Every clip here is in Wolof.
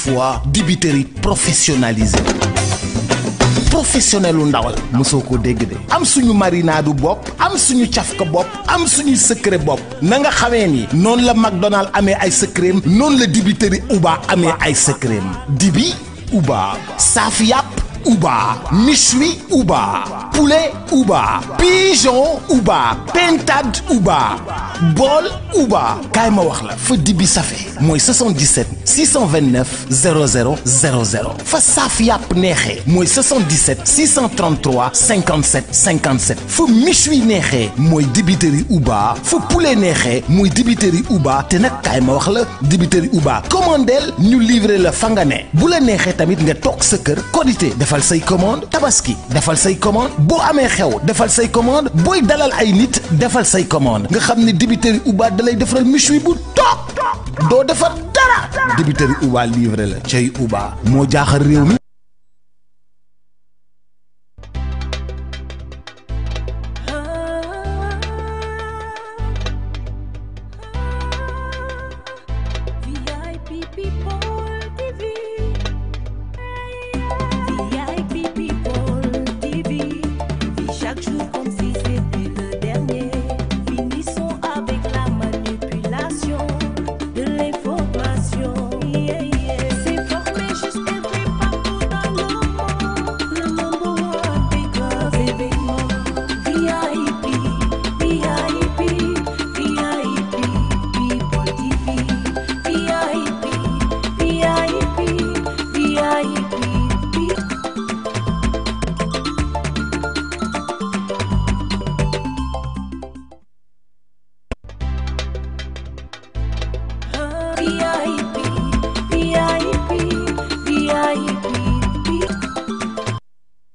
fois dibiteri professionnalisé professionnel u ndawal mosoo ko dégg de am suñu marinadu bopp am suñu cafka bopp am suñu secret bopp na nga xamee ni noonu la McDonald amee ay secret noonu la dibiteri Uba amee ay secret dibi Uba saaf yàpp Uba méchoui Uba poulet Uba pigeon Uba pintade Uba bool Uba kaay ma wax la fa dibi safe mooy 77 629 00 00 fa saaf yàpp neexee mooy 77 633 57 57 fa méchoui neexee mooy dibiteri Uba fa poulet neexee mooy dibiteri Uba te nag kaay ma wax la dibiteri Uba commandeel ñu livrer la fa nga ne bu la neexee tamit nga toog sa kër Korité defal say commande Tabaski defal say commande boo amee xew defal say commande booy dalal ay nit defal say commande nga xam ne dibiteri Uba dalay defaral méchoui bu toog doo defar dara dibiteri Uba livré la cay Uba moo jaaxal réew mi.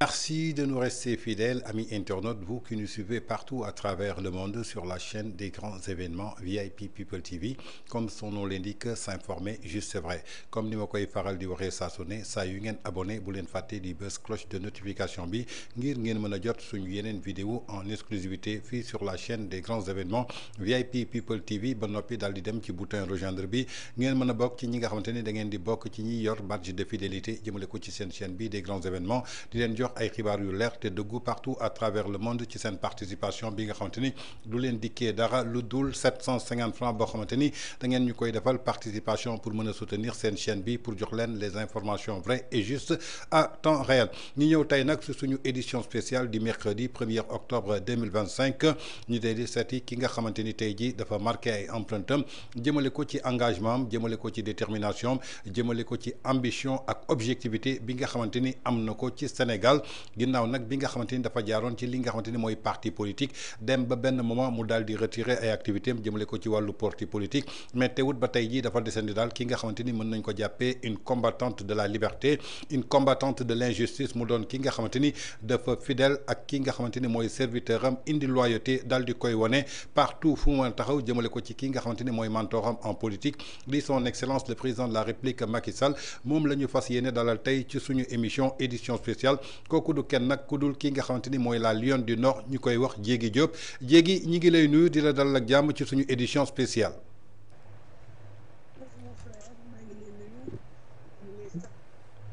Merci de nous rester fidèles, amis internautes, vous qui nous suivez partout à travers le monde sur la chaîne des grands événements VIP People TV. Comme son nom l'indique, s'informer juste c'est vrai. Comme ni ma koy faral di waxee saa su ne saa yu ngeen abonné bu leen fàtte di bës cloche de notification bi ngir ngeen mën a jot suñu yeneen vidéo en exclusivité fii sur la chaîne des grands événements VIP People TV ba noppi daal di dem ci bouton rejoindre bi ngeen mën a bokk ci ñi nga xamante ni da ngeen di bokk ci ñi yor badge de fidélité jëmale ko ci seen chaîne bi des grands événements di leen jox ay xibaar yu leer te dëggu partout à travers le monde ci seen participation bi nga xamante ni du leen dikkee dara lu dul 750 francs boo xamante ni da ngeen ñu koy defal participation pour mën a soutenir seen chaîne bi pour jox leen les informations vraies et justes à temps réel ñu ñëw tey nag su suñu édition spéciale du mercredi 1er octobre 2025 ñu tey di seeti ki nga xamante ni tey ji dafa marqué ay empreinte am jëmale ko ci engagement am jëmale ko ci détermination jëmale ko ci ambition ak objectivité bi nga xamante ni am na ko ci Sénégal ginnaaw nag bi nga xamante ni dafa jaaroon ci li nga xamante ni mooy parti politique dem ba benn moment mu daal di retirer ay activités am jëmale ko ci wàllu parti politique mais teewut ba tey jii dafa desandi daal ki nga xamante ni mën nañ ko jàppee une combattante de la liberté une combattante de l'injustice mu doon ki nga xamante ni dafa fidèle ak ki nga xamante ni mooy serviteur am indi loyauté daal di koy wane partout fu mu taxaw jëmale ko ci ki nga xamante ni mooy mentoram en politique di son excellence le président de la république Macky Sall moom la ñu fas yéene dalal tey ci suñu émission édition spéciale kooku du kenn nag ku dul ki nga xamante ni mooy la Lionne du Nord ñu koy wax Diégui Diop Diégui ñi ngi lay nuyu di la dalal ak jàmm ci suñu édition spéciale.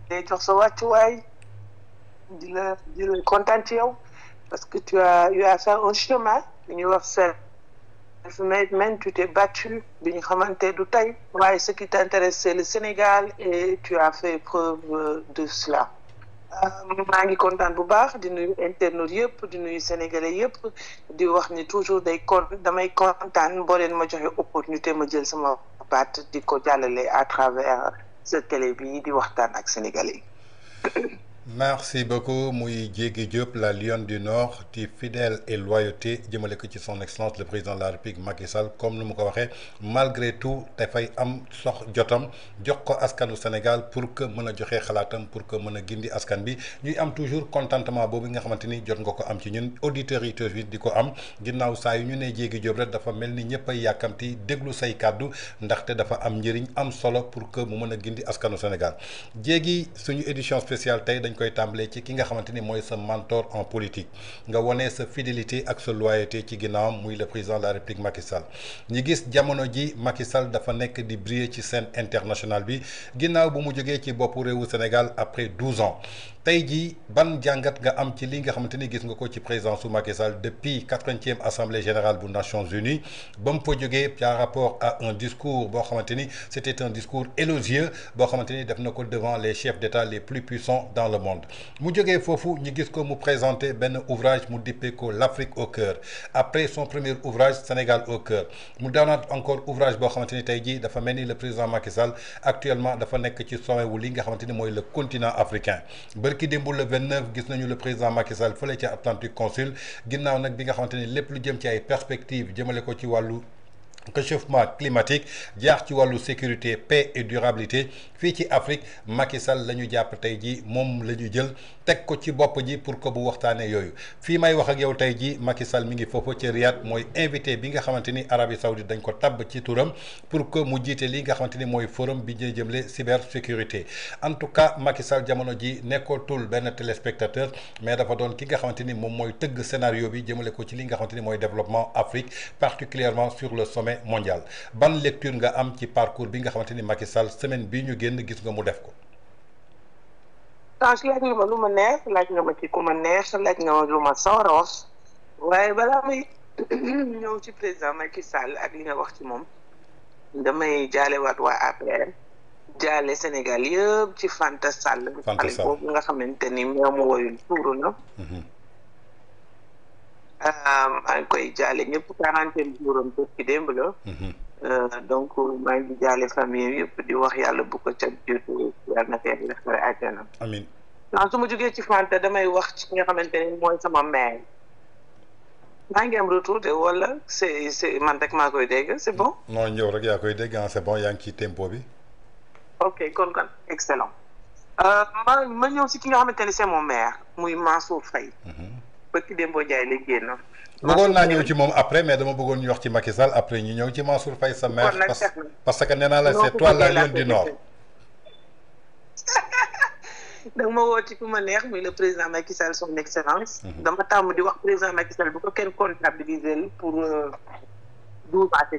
day jox sa wàccuwaay di la kontaan ci yow parce que tu as fait un chemin bi ñuy wax self-made tu t'es battu bi ñu xamante du tey waaye ce qui t'intéresse c'est le Sénégal et tu as fait preuve de cela. maa ngi kontaan bu baax di nuyu internautes yëpp di nuyu sénégalais yëpp di wax ni toujours damay kontaan boo leen ma joxe opportunité ma jël sama baat di ko jàllale à travers ce télé bi di waxtaan ak sénégalais yi. Merci beaucoup muy Diégui Diop la Lionne du Nord di fidèle et loyauté jëmale ko ci son excellence le président de la République Macky Sall comme nu mu ko waxee malgré tout dafay am jotam jox ko askanu Sénégal pour que mën a joxe xalaatam pour que mën a gindi askan bi ñuy am toujours contentement boobu nga xamante ni jot nga ko am ci ñun auditeurs yi tamit di ko am ginnaaw saa yu ñu ne Diégui Diop rek dafa mel ni ñëpp ay yàkkamti déglu say kàddu ndaxte dafa am njëriñ am solo pour que mu mën a gindi askanu Sénégal Diégui suñu édition spéciale tey dañ koy tàmbalee ci ki nga xamante ni mooy sa mentor en politique nga wone sa fidélité ak sa loyauté ci ginnaawam muy le président de la République Macky Sall ñi gis jamono ji Macky Sall dafa nekk di briller ci scène internationale bi ginnaaw bu mu jógee ci boppu réewu Sénégal après 12 ans tey jii ban jàngat nga am ci li nga xamante ni gis nga ko ci présidence su Macky Sall depuis 80e assemblée générale bu Nations Unies ba mu fa jógee par rapport à un discours boo xamante ni c'était un discours élogieux boo xamante ni def na ko devant les chefs d'État les plus puissants dans le monde mu jógee foofu ñu gis ko mu présenter benn ouvrage mu dippee ko l'Afrique au cœur après son premier ouvrage Sénégal au cœur mu doonaat encore ouvrage boo xamante ni tey jii dafa mel ni le président Macky Sall actuellement dafa nekk ci sommet wu li nga xamante ni mooy le continent africain bërki démb le 29 gis nañu le président Macky Sall fële ci Atlantique Council ginnaaw nag bi nga xamante ni lépp lu jëm ci ay perspectives jëmale ko ci wàllu réchauffement climatique jaar ci wàllu sécurité paix et durabilité fii ci Afrique Macky Sall la ñu jàpp tey jii moom la ñu jël teg ko ci bopp ji pour que bu waxtaanee yooyu fii may wax ak yow tey jii Macky Sall mi ngi foofu ci Riyad mooy invité bi nga xamante ni Arabie Saoudite dañ ko tabb ci turam pour que mu jiite li nga xamante ni mooy forum bi ñuy jëmle cybersécurité en tout cas Macky Sall jamono ji nekkootul benn téléspectateur mais dafa doon ki nga xamante ni moom mooy tëgg scénario bi jëmale ko ci li nga xamante ni mooy développement Afrique particulièrement sur le sommet mondial ban lecture nga am ci parcours bi nga xamante ni Macky Sall semaine bii ñu génn gis nga mu def ko. laaj nga ma lu ma neex laaj nga ma ci ku ma neex laaj nga ma lu ma soros waaye balaa may ñëw ci président Macky Sall ak li nga wax ci moom damay jaalewaat waa APR jaale Sénégal yëpp ci Fanta Sall. xale boobu nga xamante ni meew mu woyul tuuru na. maa ngi koy jaale ñëpp 40e juróom ci démb la. donc maa ngi jaale famille yëpp di wax yàlla bu ko ca jiitu yàlla na fekk la xare àjjana. amiin. non su ma jógee ci Fanta damay wax ci nga xamante ni mooy sama mère. maa ngi am retour de wala c'est man rek maa koy dégg c'est bon. non ñëw rek yaa koy dégg c'est bon yaa ngi ci tempo bi. ok kon excellent. ma ñëw si ki nga xamante ni c'est mon mère muy Mansour Faye. bëgg Dembo Ndiaye la génn. bëggoon naa ñëw ci moom après mais dama bëggoon ñu wax ci Macky Sall après ñu ñëw ci Mansour Faye sa mère. parce que nee naa la c'est toi la lionne du Nord. da ma woo ci ku ma neex muy le président Macky Sall son excellence. dama tàmm di wax président Macky Sall bu ko kenn comptabiliser pour 12 ans.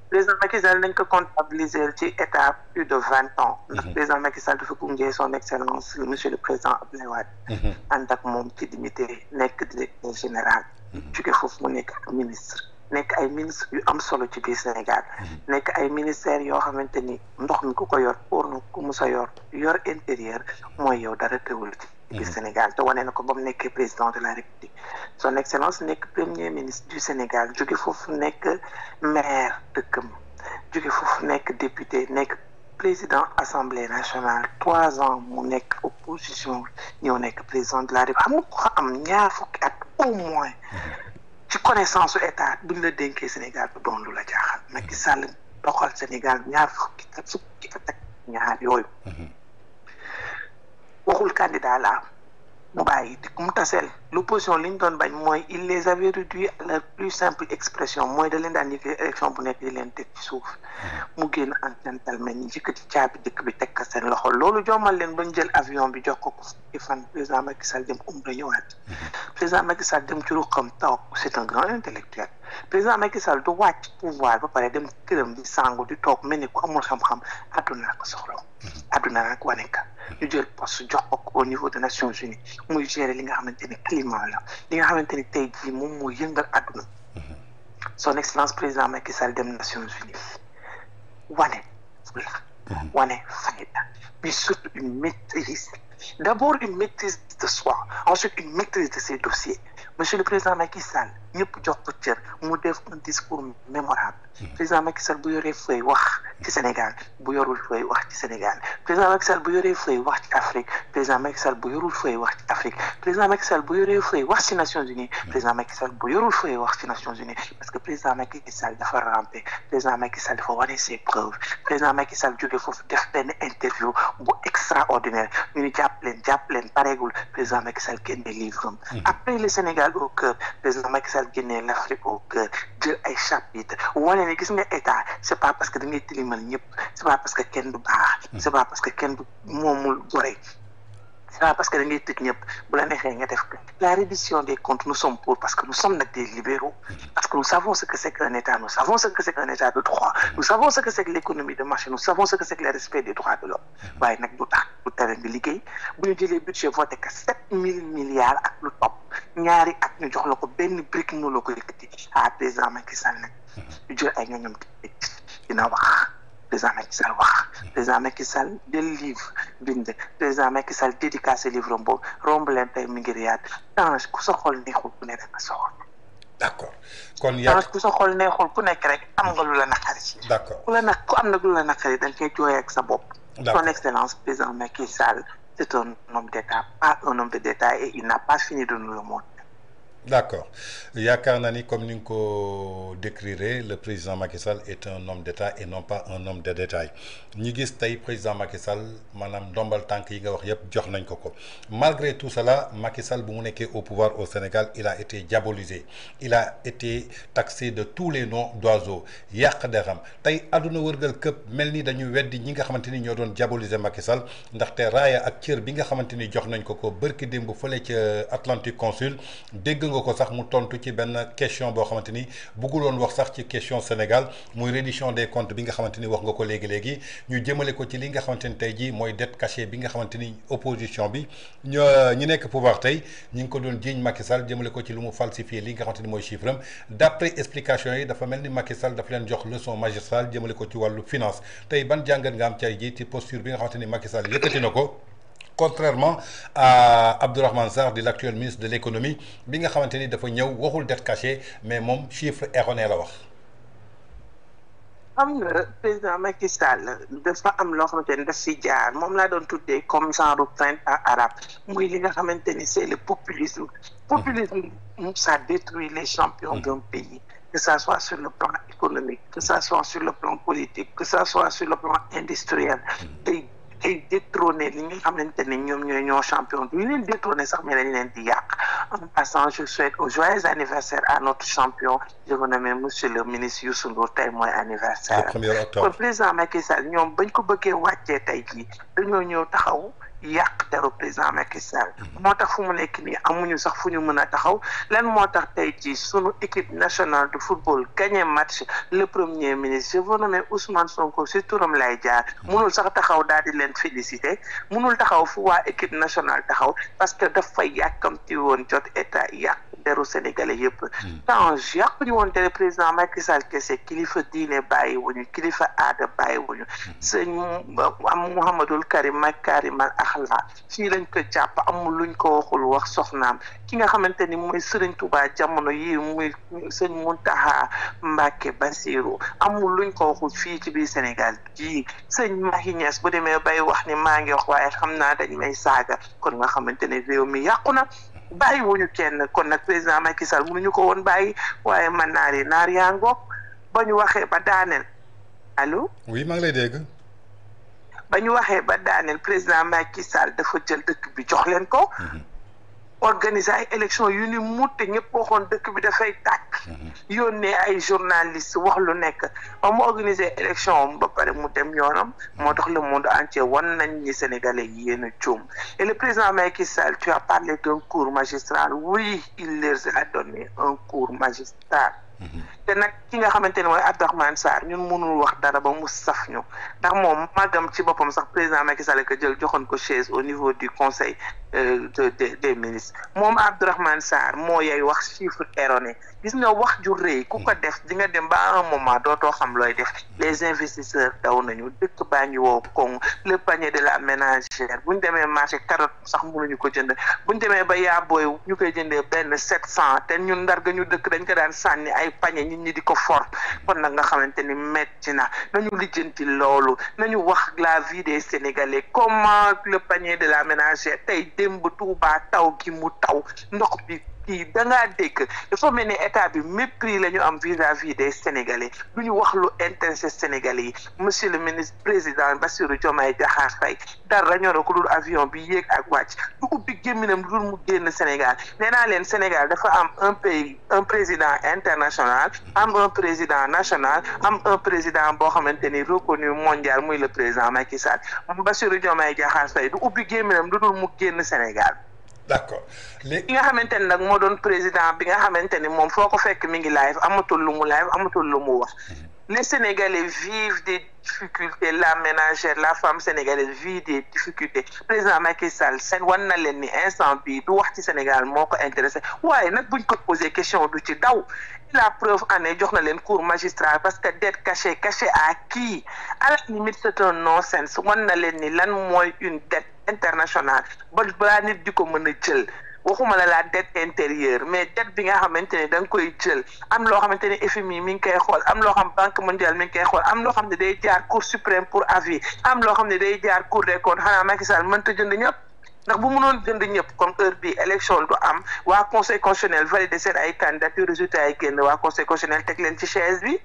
président Macky Sall nañ ko comptabiliser ci état plus de 20 ans. ndax président Macky Sall dafa gunge son excellence monsieur le président Abdoulaye Wade. ànd ak moom ci dignité nekk directeur général. jóge foofu mu nekk ak ministre. nekk ay ministre yu am solo ci biir Sénégal. nekk ay ministères yoo xamante ni ndox mi ku ko yor pour na ku musa yor intérieur mooy yow dara teewul ci biir Sénégal te wane na ko ba mu nekkee président de la République. son excellence nekk premier ministre du Sénégal jóge foofu nekk maire dëkkam jóge foofu nekk député nekk président assemblée nationale 3 ans mu nekk opposition ñëw nekk président de la République xam nga ko am ñaar fukki at au moins ci connaissance su état buñ la dénkee Sénégal bu doon lu la jaaxal Macky Sall doxal Sénégal ñaar fukki at ak ñaar yooyu waxul candidat la mu bàyyi di mu taseel l'opposition li ñu doon bañ mooy il les avait réduits à la plus simple expression mooy da leen daan yëkkati élection bu nekk di leen teg ci suuf mu génn en gentleman ñi yëkkati caabi dëkk bi teg ko seen loxo loolu jommal leen bañ jël avion bi jox ko ci fan président Macky Sall dem umra ñëwaat président Macky Sall dem ci ruqam toog c'est un grand intellectuel président Macky Sall du wàcc pouvoir ba pare dem këram di sangu di toog mel ni ku amul xam-xam àdduna ko soxla àdduna nag wane ka ñu jël poste jox ko au niveau des Nations Unies muy gérer li nga xamante ni climat la li nga xamante ni tey jii moom moo yëngal àdduna son excellence président Macky Sall dem Nations Unies wane fula wane fayda mais surtout une maîtrise d'abord une maîtrise de soi ensuite une maîtrise de ses dossiers monsieur le président Macky Sall ñëpp jox ko cër mu def un discours mémorable président Macky Sall bu yoree feuille wax ci Sénégal bu yorul feuille wax ci Sénégal président Macky Sall bu yoree feuille wax ci Afrique président Macky Sall bu yorul feuille wax ci Afrique président Macky Sall bu yoree feuille wax ci Nations Unies président Macky Sall bu yorul feuille wax ci Nations Unies parce que président Macky Sall dafa ramper président Macky Sall dafa wane ses preuves président Macky Sall jóge foofu def benn interview bu extraordinaire ñu ni jàpp leen pareegul président Macky Sall génne livre am après le Sénégal au cœur président Macky Sall génne l'Afrique au cœur jël ay chapitre wane ne gis nga état c'est pas parce que da ngay tilimal ñëpp c'est pas parce que kenn du baax c'est pas parce que kenn du moomul gore c'est pas parce que da ngay tëj ñëpp bu la neexee nga def ko la reddition des comptes nous sommes pour parce que nous sommes nag des libéraux parce que nous savons ce que c'est qu'un État nous savons ce que c'est qu'un État de droit nous savons ce que c'est que l'économie de marché nous savons ce que c'est que le respect des droits de l'homme waaye nag du tax du tere nga liggéey bu ñu jëlee budget voté que 7 000 milliards ak lu topp ñaari at ñu jox la ko benn brique nu la ko yëkkati président Macky Sall nag ñu jël ay ñoñom dina wax président Macky Sall wax président Macky Sall del livre bind président Macky Sall dédicacé livre boobu romb leen tey mi ngi riyaat Tange ku sa xol neexul ku ne danga soxol d'accord kon Tange ku sa xol neexul ku nekk rek am nga lu la naqari d'accord ku am na lu la naqari da nga koy jooyee ak sa bopp son excellence président Macky Sall c'est un homme d'État pas un homme de d'État et il n'a pas fini de nous le montrer. D'accord yaakaar naa ni comme ni nga ko décrire le président Macky Sall est un homme d'État et non pas un homme de détail ñi gis tey président Macky Sall maanaam ndombal tànk yi nga wax yëpp jox nañ ko malgré tout cela Macky Sall bu mu nekkee au pouvoir au Sénégal il a été diabolisé il a été taxé de tous les noms d'oiseaux yàq deram tey àdduna wërgal këpp mel ni dañu weddi ñi nga xamante ni ñoo doon diaboliser Macky Sall ndaxte raaya ak cër bi nga xamante ni jox nañ ko bërki démb fële ca Atlantique Consul dégg nga ko sax mu tontu ci benn question boo xamante ni bëgguloon wax sax ci question Sénégal muy reddition des comptes bi nga xamante ni wax nga ko léegi ñu jëmale ko ci li nga xamante ni tey jii mooy dette cachée bi nga xamante ni opposition bi ñi nekk pouvoir tey ñi ngi ko doon jiiñ Macky Sall jëmale ko ci lu mu falsifié li nga xamante ni mooy chiffre am d'après explication yi dafa mel ni Macky Sall dafa leen jox leçon magistrale jëmale ko ci wàllu finance tey ban jàngat nga am tey jii ci posture bi nga xamante ni Macky Sall yëkkati na ko contrairement à Abdourahmane Sarr de l'actuel ministre de l'économie bi nga xamante ni dafa ñëw waxul dette cachée mais moom chiffre erroné la wax. xam nga président Macky Sall dafa am loo xamante ni daf si jaar moom laa doon tuddee comme genre printemps arabe muy li nga xamante ni c'est le populisme. Populisme ça détruit les champions d'un pays. Que ça soit sur le plan économique que ça soit sur le plan politique que ça soit sur le plan industriel. ay détrôner li nga xamante ne ñoom ñoo champion du ñu leen détrôner sax mais dañ leen di yàq en passant je souhaite au joyeux anniversaire à notre champion je vous nomme monsieur le ministre Youssou Ndour tey mooy anniversaire kon président Macky Sall ñoom bañ ko bëggee wàccee tey jii dañoo ñëw taxaw yàq deru président Macky Sall moo tax fu mu nekk nii amuñu sax fu ñu mën a taxaw lan moo tax tey jii sunu équipe nationale de football gagné match le premier ministre je vous nomme Ousmane Sonko si turam lay jaar mënul sax taxaw daal di leen féliciter mënul taxaw fu waa équipe nationale taxaw parce que dafa yàkkamti woon jot état yàq deru sénégalais yëpp Tange yàquñu woon tere président Macky Sall kese kilifa diine bàyyi wuñu kilifa aada bàyyi wuñu sëñ am Mouhamadoul Karim Makarimal Akhlaq fii lañ ko jàpp amul luñ ko waxul wax soxnaam ki nga xamante ni mooy Serigne Touba jamono yi muy sëñ Mountakha Mbacké Bassirou amul luñ ko waxul fii ci biir Sénégal ji sëñ Mahi Niass bu demee bay wax ni maa ngi wax waaye xam naa dañ may saaga kon nga xamante ne réew mi yàqu na bàyyi wuñu kenn kon nag président Macky Sall mënuñu ko woon bàyyi waaye man naar yaa ngoog ba ñu waxee ba daaneel allo. oui maa ngi lay dégg. ba ñu waxee ba daaneel président Macky Sall dafa jël dëkk bi jox leen ko. organiser ay élection yu ni mutte ñëpp waxoon dëkk bi dafay tàkk. yónnee ay journalistes wax lu nekk ba mu organiser élection ba pare mu dem yoonam. moo tax le monde entier wan nañ ni Sénégalais yi yéen a juum et le président Macky Sall tu as parlé d'un cours magistral oui il leur a donné un cours magistral. te nag ki nga xamante ne mooy Abdourahmane Sarr ñun mënul wax dara ba mu saf ñu ndax moom magam ci boppam sax président Macky Sall ko jël joxoon ko chaise au niveau du conseil des ministres moom Abdourahmane Sarr moo yay wax chiffre erroné gis nga wax ju rëy ku ko def di nga dem ba un moment dootoo xam looy def les investisseurs daw nañu dëkk baa ngi woo koŋ le panier de la ménagère bu ñu demee marché carotte sax mënuñu ko jënd bu ñu demee ba yaabooy ñu koy jëndee benn 700 te ñun ndar ga ñu dëkk dañ ko daan sànni ay pañe nit ñi di ko fort kon nag nga xamante ni metti na nañu lijjanti loolu nañu wax la vie des Sénégalais comment le panier de la ménagère tey démb Touba taw gi mu taw ndox bi kii da ngaa dégg dafa mel ni état bi mépris la ñu am vis-à-vis des Sénégalais du ñu wax lu intéressé Sénégalais yi monsieur le ministre président Bassirou Diomaye Diakhar Faye dara ñoo ko dul avion bi yéeg ak wàcc du ubbi gémminam du dul mu génn Sénégal nee naa leen Sénégal dafa am un président international am un président national am un président boo xamante ni reconnu mondial muy le président Macky Sall Bassirou Diomaye Diakhar Faye du ubbi gémminam du dul mu génn Sénégal. d'accord ki nga xamante ni nag moo doon président bi nga xamante ni moom foo ko fekk mi ngi live amatul lu mu live amatul lu mu wax les Sénégalais vivent des difficultés la ménagère la femme sénégalaise vit des difficultés président Macky Sall seen wan na leen ni instant bii du wax ci Sénégal moo ko intéressé waaye nag buñ ko posé question du ci daw la preuve année jox na leen cours magistral parce que dette cachée à qui à la limite c'est un non-sens wan na leen ni lan mooy une dette internationale ba nit di ko mën a jël waxuma la dette intérieure mais dette bi nga xamante ne da nga koy jël am loo xamante ne FMI mi ngi koy xool am loo xam Banque mondiale mi ngi koy xool am loo xam ne day jaar Cour suprême pour avis am loo xam ne day jaar Cour des comptes xanaa Macky Sall mënta jënd ñëpp ndax bu mënoon jënd ñëpp comme heure bi élection du am waa conseil constitutionnel validé seen ay candidature résultat yi génn waa conseil constitutionnel teg leen ci chaise bi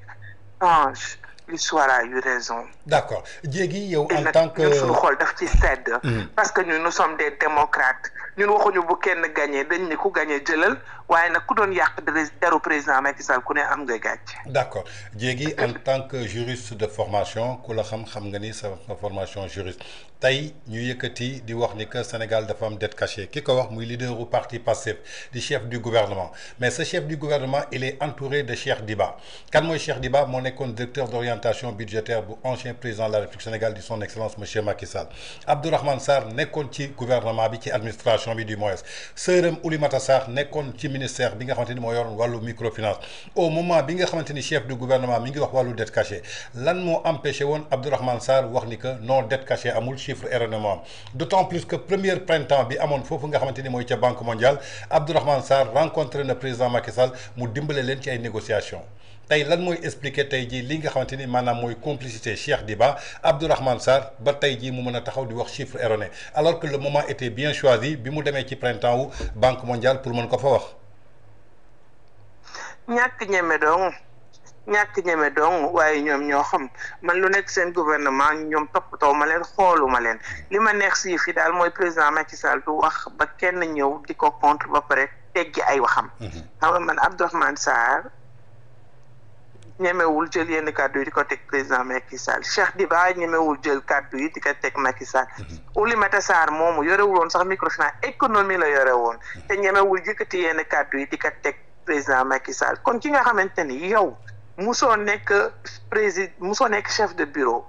Ange l'histoire a eu raison. d'accord Diegui yow en tant que ñun suñu xool daf ci sedd. parce que ñun nous sommes des démocrates ñun waxuñu bu kenn gagné dañ ne ku gagné jëlal waaye nag ku doon yàq deru président Macky Sall ku ne am nga gàcce. d'accord Diegui en tant que juriste de formation ku la xam nga ni sa formation juriste tey ñu yëkkati di wax ni que Sénégal dafa am dette cachée ki ko wax muy leader du parti Pastef di chef du gouvernement mais ce chef du gouvernement il est entouré de Cheikh Diba kan mooy Cheikh Diba moo nekkoon directeur d'orientation budgétaire bu ancien président de la République Sénégal di son excellence monsieur Macky Sall Abdourahmane Sarr nekkoon ci gouvernement bi ci administration bi du moins sœuram Oulimata Sarr nekkoon ci ministère bi nga xamante ni moo yoroon wàllu microfinance au moment bi nga xamante ni chef du gouvernement mi ngi wax wàllu dette cachée lan moo empêché woon Abdourahmane Sarr wax ni que non dette cachée amul chiffre erroné moo am d'autant plus que premier printemps bi amoon foofu nga xamante ni mooy ca Banque mondiale Abdourahmane Sarr rencontré na président Macky Sall mu dimbale leen ci ay négociations tey lan mooy expliquer tey jii li nga xamante ni maanaam mooy complicité Cheikh Diba Abdourahmane Sarr ba tey jii mu mën a taxaw di wax chiffre erroné alors que le moment était bien choisi bi mu demee ci printemps wu Banque mondiale pour mën ko fa wax. ñàkk ñeme dong waaye ñoom ñoo xam man lu nekk seen gouvernement ñoom toppatoo ma leen xooluma leen li ma neex si fi daal mooy président Macky Sall du wax ba kenn ñëw di ko contre ba pare teggi ay waxam. xam nga man Abdourahmane Sarr ñemewul jël yenn kàddu yi di ko teg président Macky Sall Cheikh Diba ñemewul jël kàddu yi di ko teg Macky Sall Oulimata Sarr moomu yorewul woon sax microfinance économie la yore woon te ñemewul yëkkati yenn kàddu yi di ko teg président Macky Sall kon ki nga xamante ni yow musoo nekk musoo nekk chef de bureau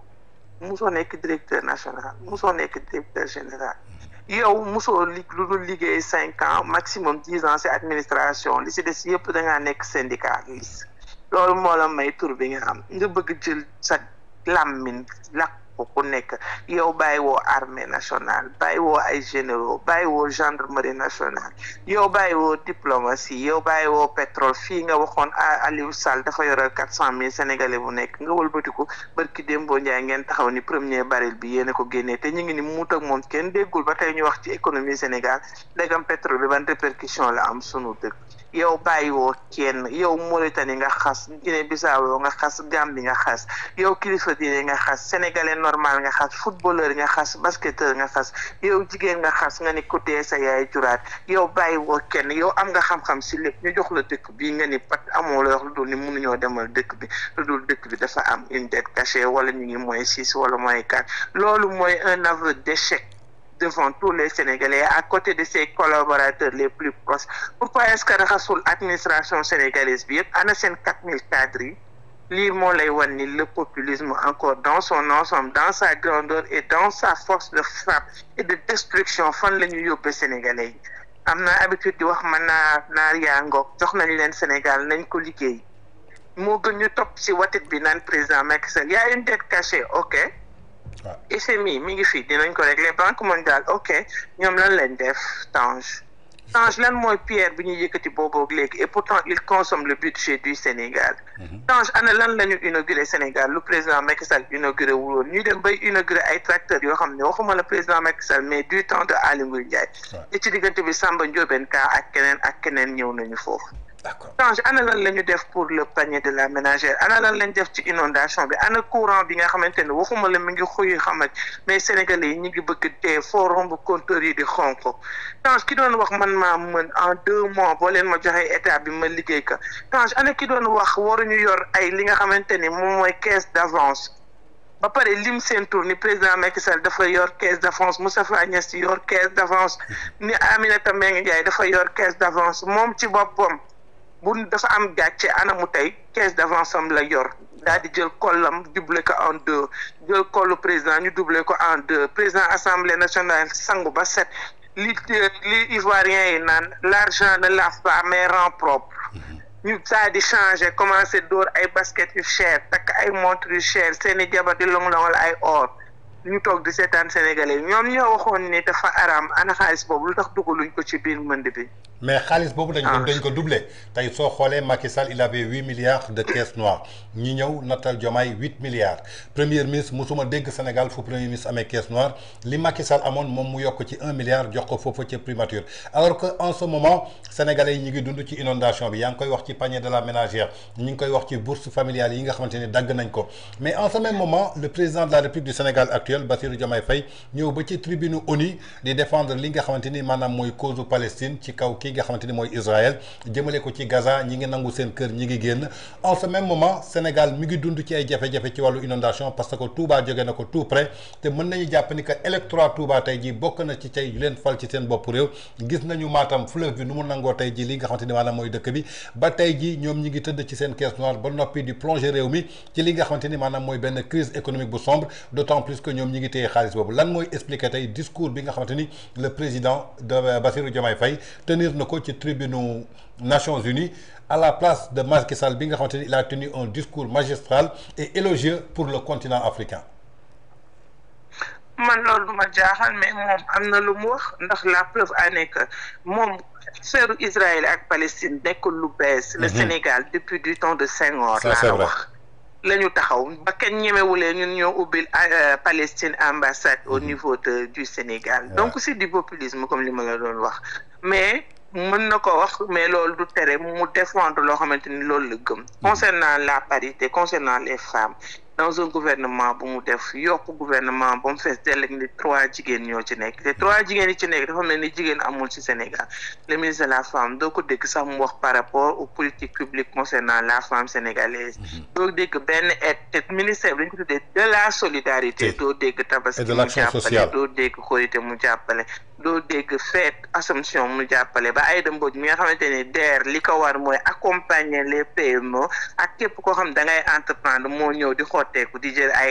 musoo nekk directeur national musoo nekk directeur général yow musoo lu dul liggéey 5 ans maximum 10 ans ci administration li ci des yëpp da ngaa nekk syndicaliste loolu moo la may tur bi nga am nga bëgg jël sa làmmiñ lakk ko ku nekk yow bàyyi woo armée nationale bàyyi woo ay généraux bàyyi woo gendarmerie nationale yow bàyyi woo diplomatie yow bàyyi woo pétrole fii nga waxoon Aliou Sall dafa yoral 400 000 sénégalais bu nekk nga wëlbatiku barki Dembo Ndiaye ngeen taxaw ni premier baril bi yéen a ko génnee te ñu ngi ni muut ak moom kenn déggul ba tey ñu wax ci économie Sénégal dégam pétrole bi ban répercussion la am sunu dëkk yow bàyyi woo kenn yow Mauritanie nga xas Guinée Bissau nga xas Gambie nga xas yow kilifa diine nga xas sénégalais normal nga xas footballeur nga xas basketteur nga xas yow jigéen nga xas nga ni ku dee sa yaay juraat yow bàyyi woo kenn yow am nga xam-xam si lépp ñu jox la dëkk bi nga ni pat amoo la wax lu dul ni mënuñoo demal dëkk bi lu dul dëkk bi dafa am une dette cachée wala ñu ngi mooy 6 wala mooy 4 loolu mooy un aveu d'échec devant tous les Sénégalais à côté de ses collaborateurs les plus proches pourquoi est-ce que raxasul administration sénégalaise bi yëpp ana seen 4000 cadres yi lii moo lay wan ni le populisme encore dans son ensemble dans sa grandeur et dans sa force de frappe et de destruction fan la ñu yóbbee Sénégalais yi am na habitude di wax man naar yaa ngoog jox nañ leen Sénégal nañ ko liggéey moo gën ñu topp si watit bi naan président Macky Sall y a une dette cachée ok FMI mi ngi fii dinañ ko régler Banque mondiale ok ñoom lan leen def Tange Tange lan mooy pierre bi ñuy yëkkati boobu léegi et pourtant il consomme le budget du Sénégal. Tange ana lan la ñu inauguré Sénégal lu président Macky Sall inauguré wuloon ñuy dem bay inauguré ay tracteurs yoo xam ne waxuma la président Macky Sall mais du temps de Aly Ngouille Ndiaye. te ci diggante bi Samba Ndiobène Ka ak keneen ñëw nañu foofu. D'accord. Tange ana lan la ñu def pour le panier de la ménagère ana lan lañ def ci inondation bi ana courant bi nga xamante ne waxuma la mi ngi xuy xamat mais sénégalais yi ñu ngi bëgg dee foo romb compteur yi di xonk Tange ki doon wax man maa mën en 2 mois boo leen ma joxee état bi ma liggéey ka Tange ana ki doon wax waruñu yor ay li nga xamante ni moom mooy caisse d'avance ba pare lim seen tour ni président Macky Sall dafa yor caisse d'avance Moustapha Niasse yor caisse d'avance ni Aminata Mbengue Ndiaye dafa yor caisse d'avance moom ci boppam bu dafa am gàcce anamu tey caisse d'avance am la yor daal di jël kollam doublé ko en 2 jël kollu président ñu doublé ko en 2 président assemblée nationale sangu ba set li ivoirien yi naan l'argent ne lave pas mais rend propre ñu saa di changé commencé dóor ay basket yu cher takk ay montre yu cher seeni jabar di long-longal ay or ñu toog di seetaan sénégalais ñoom ñoo waxoon ni dafa araam ana xaalis boobu lu tax dugaluñ ko ci biir mënd bi. mais xaalis boobu dañ ko doublé tey soo xoolee Macky Sall il avait 8 milliards de caisse noire ñi ñëw nattal Diomaye 8 milliards premier ministre musuma dégg Sénégal fu premier ministre amee caisse noire li Macky Sall amoon moom mu yokk ci 1 milliard jox ko foofu ca primature alors que en ce moment sénégalais yi ñi ngi dund ci inondation bi yaa ngi koy wax ci panier de la ménagère ñi ngi koy wax ci bourse familiale yi nga xamante ni dagg nañ ko mais en ce même moment le président de la République du Sénégal actuel Bassirou Diomaye Faye ñëw ba ci tribune ONU di défendre li nga xamante ni maanaam mooy cause Palestine ci kaw kii nga xamante ni mooy Israël jëmale ko ci Gaza ñi ngi nangu seen kër ñi ngi génn en ce même moment Sénégal mi ngi dund ci ay jafe-jafe ci wàllu inondation parce que Touba jóge na ko tout près te mën nañu jàpp ni que électorat Touba tey jii bokk na ci tey yu leen fal ci seen bopp réew gis nañu Matam fleuve bi nu mu nangoo tey jii li nga xamante ni maanaam mooy dëkk bi ba tey jii ñoom ñi ngi tëdd ci seen caisse noire ba noppi di plonger réew mi ci li nga xamante ni maanaam mooy benn crise économique bu sombre d'autant plus que ñoom ñi ngi téye xaalis boobu lan mooy expliquer tey discours bi nga xamante ni le président de Bassirou Diomaye Faye tenir na ko ci tribune Nations Unies à la place de Macky Sall bi nga xamante ni il a tenu un discours magistral et élogieux pour le continent africain. man loolu du ma jaaxal mais moom am na lu mu wax ndax la preuve en est que moom affaire Israël ak Palestine nekkul lu bees. le Sénégal depuis du temps de Senghor. ça laa wax la ñu taxaw ba kenn ñemewulee ñun ñoo ubbil Palestine ambassade au niveau du Sénégal. donc c'est du populisme comme li ma la doon wax mais. mën na ko wax mais loolu du tere mu défendre loo xamante ni loolu la gëm concernant la parité concernant les femmes dans un gouvernement bu mu def yokk gouvernement ba mu fees dell ak ni 3 jigéen ñoo ci nekk te 3 jigéen yi ci nekk dafa mel ni jigéen amul ci Sénégal le ministre de la femme doo ko dégg sax mu wax par rapport aux politiques publiques concernant la femme sénégalaise doo dégg benn aide te ministère bi dañ ko tuddee de la solidarité doo dégg tabaski mu jàppale doo dégg korité mu jàppale doo dégg fête Assomption mu jàppale ba Aïda Mbodj mi nga xamante ni DER li ko war mooy accompagner les PME ak képp koo xam da ngay entreprendre moo ñëw di xotteeku di jël ay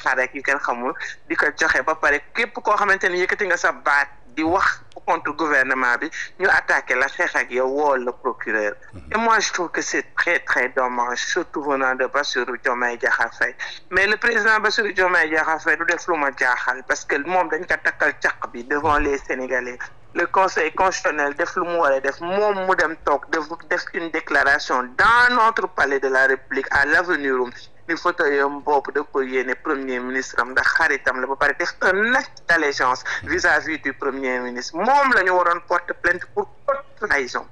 xar ak yu kenn xamul di ko joxe ba pare képp koo xamante ni yëkkati nga sa baat di wax contre gouvernement bi ñu attaqué la xeex ak yow woo le procureur et moi je trouve que c'est très très dommage surtout venant de Bassirou Diomaye Diakhar Faye mais le président Bassirou Diomaye Diakhar Faye du def lu ma jaaxal parce que moom dañ ko takkal caq bi devant les Sénégalais le conseil constitutionnel def lu mu war a def moom mu dem toog def une déclaration dans notre palais de la République à l'avenue Roume ni fauteuilam boobu da ko yéene premier ministre am ndax xaritam la ba pare def un acte d'allégeance vis-à-vis du premier ministre moom la ñu waroon porter plainte pour haute trahison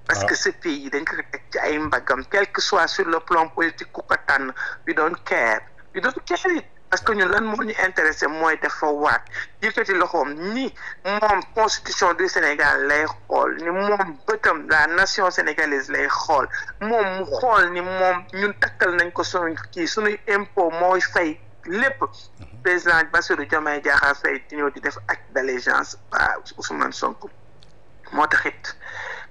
parce que ce pays dañ ko teg ci ay mbaggam quel que soit sur le plan politique ku ko tànn we don't care it parce que ñun lan moo ñu intéressé mooy dafa waat yëkkati loxoom ni moom constitution du Sénégal lay xool ni moom bëtam la nation sénégalaise lay xool moom mu xool ni moom ñun takkal nañ ko suñuy impôt mooy fay lépp président Bassirou Diomaye Diakhar Faye di ñëw di def acte d'allégeance à Ousmane Sonko moo taxit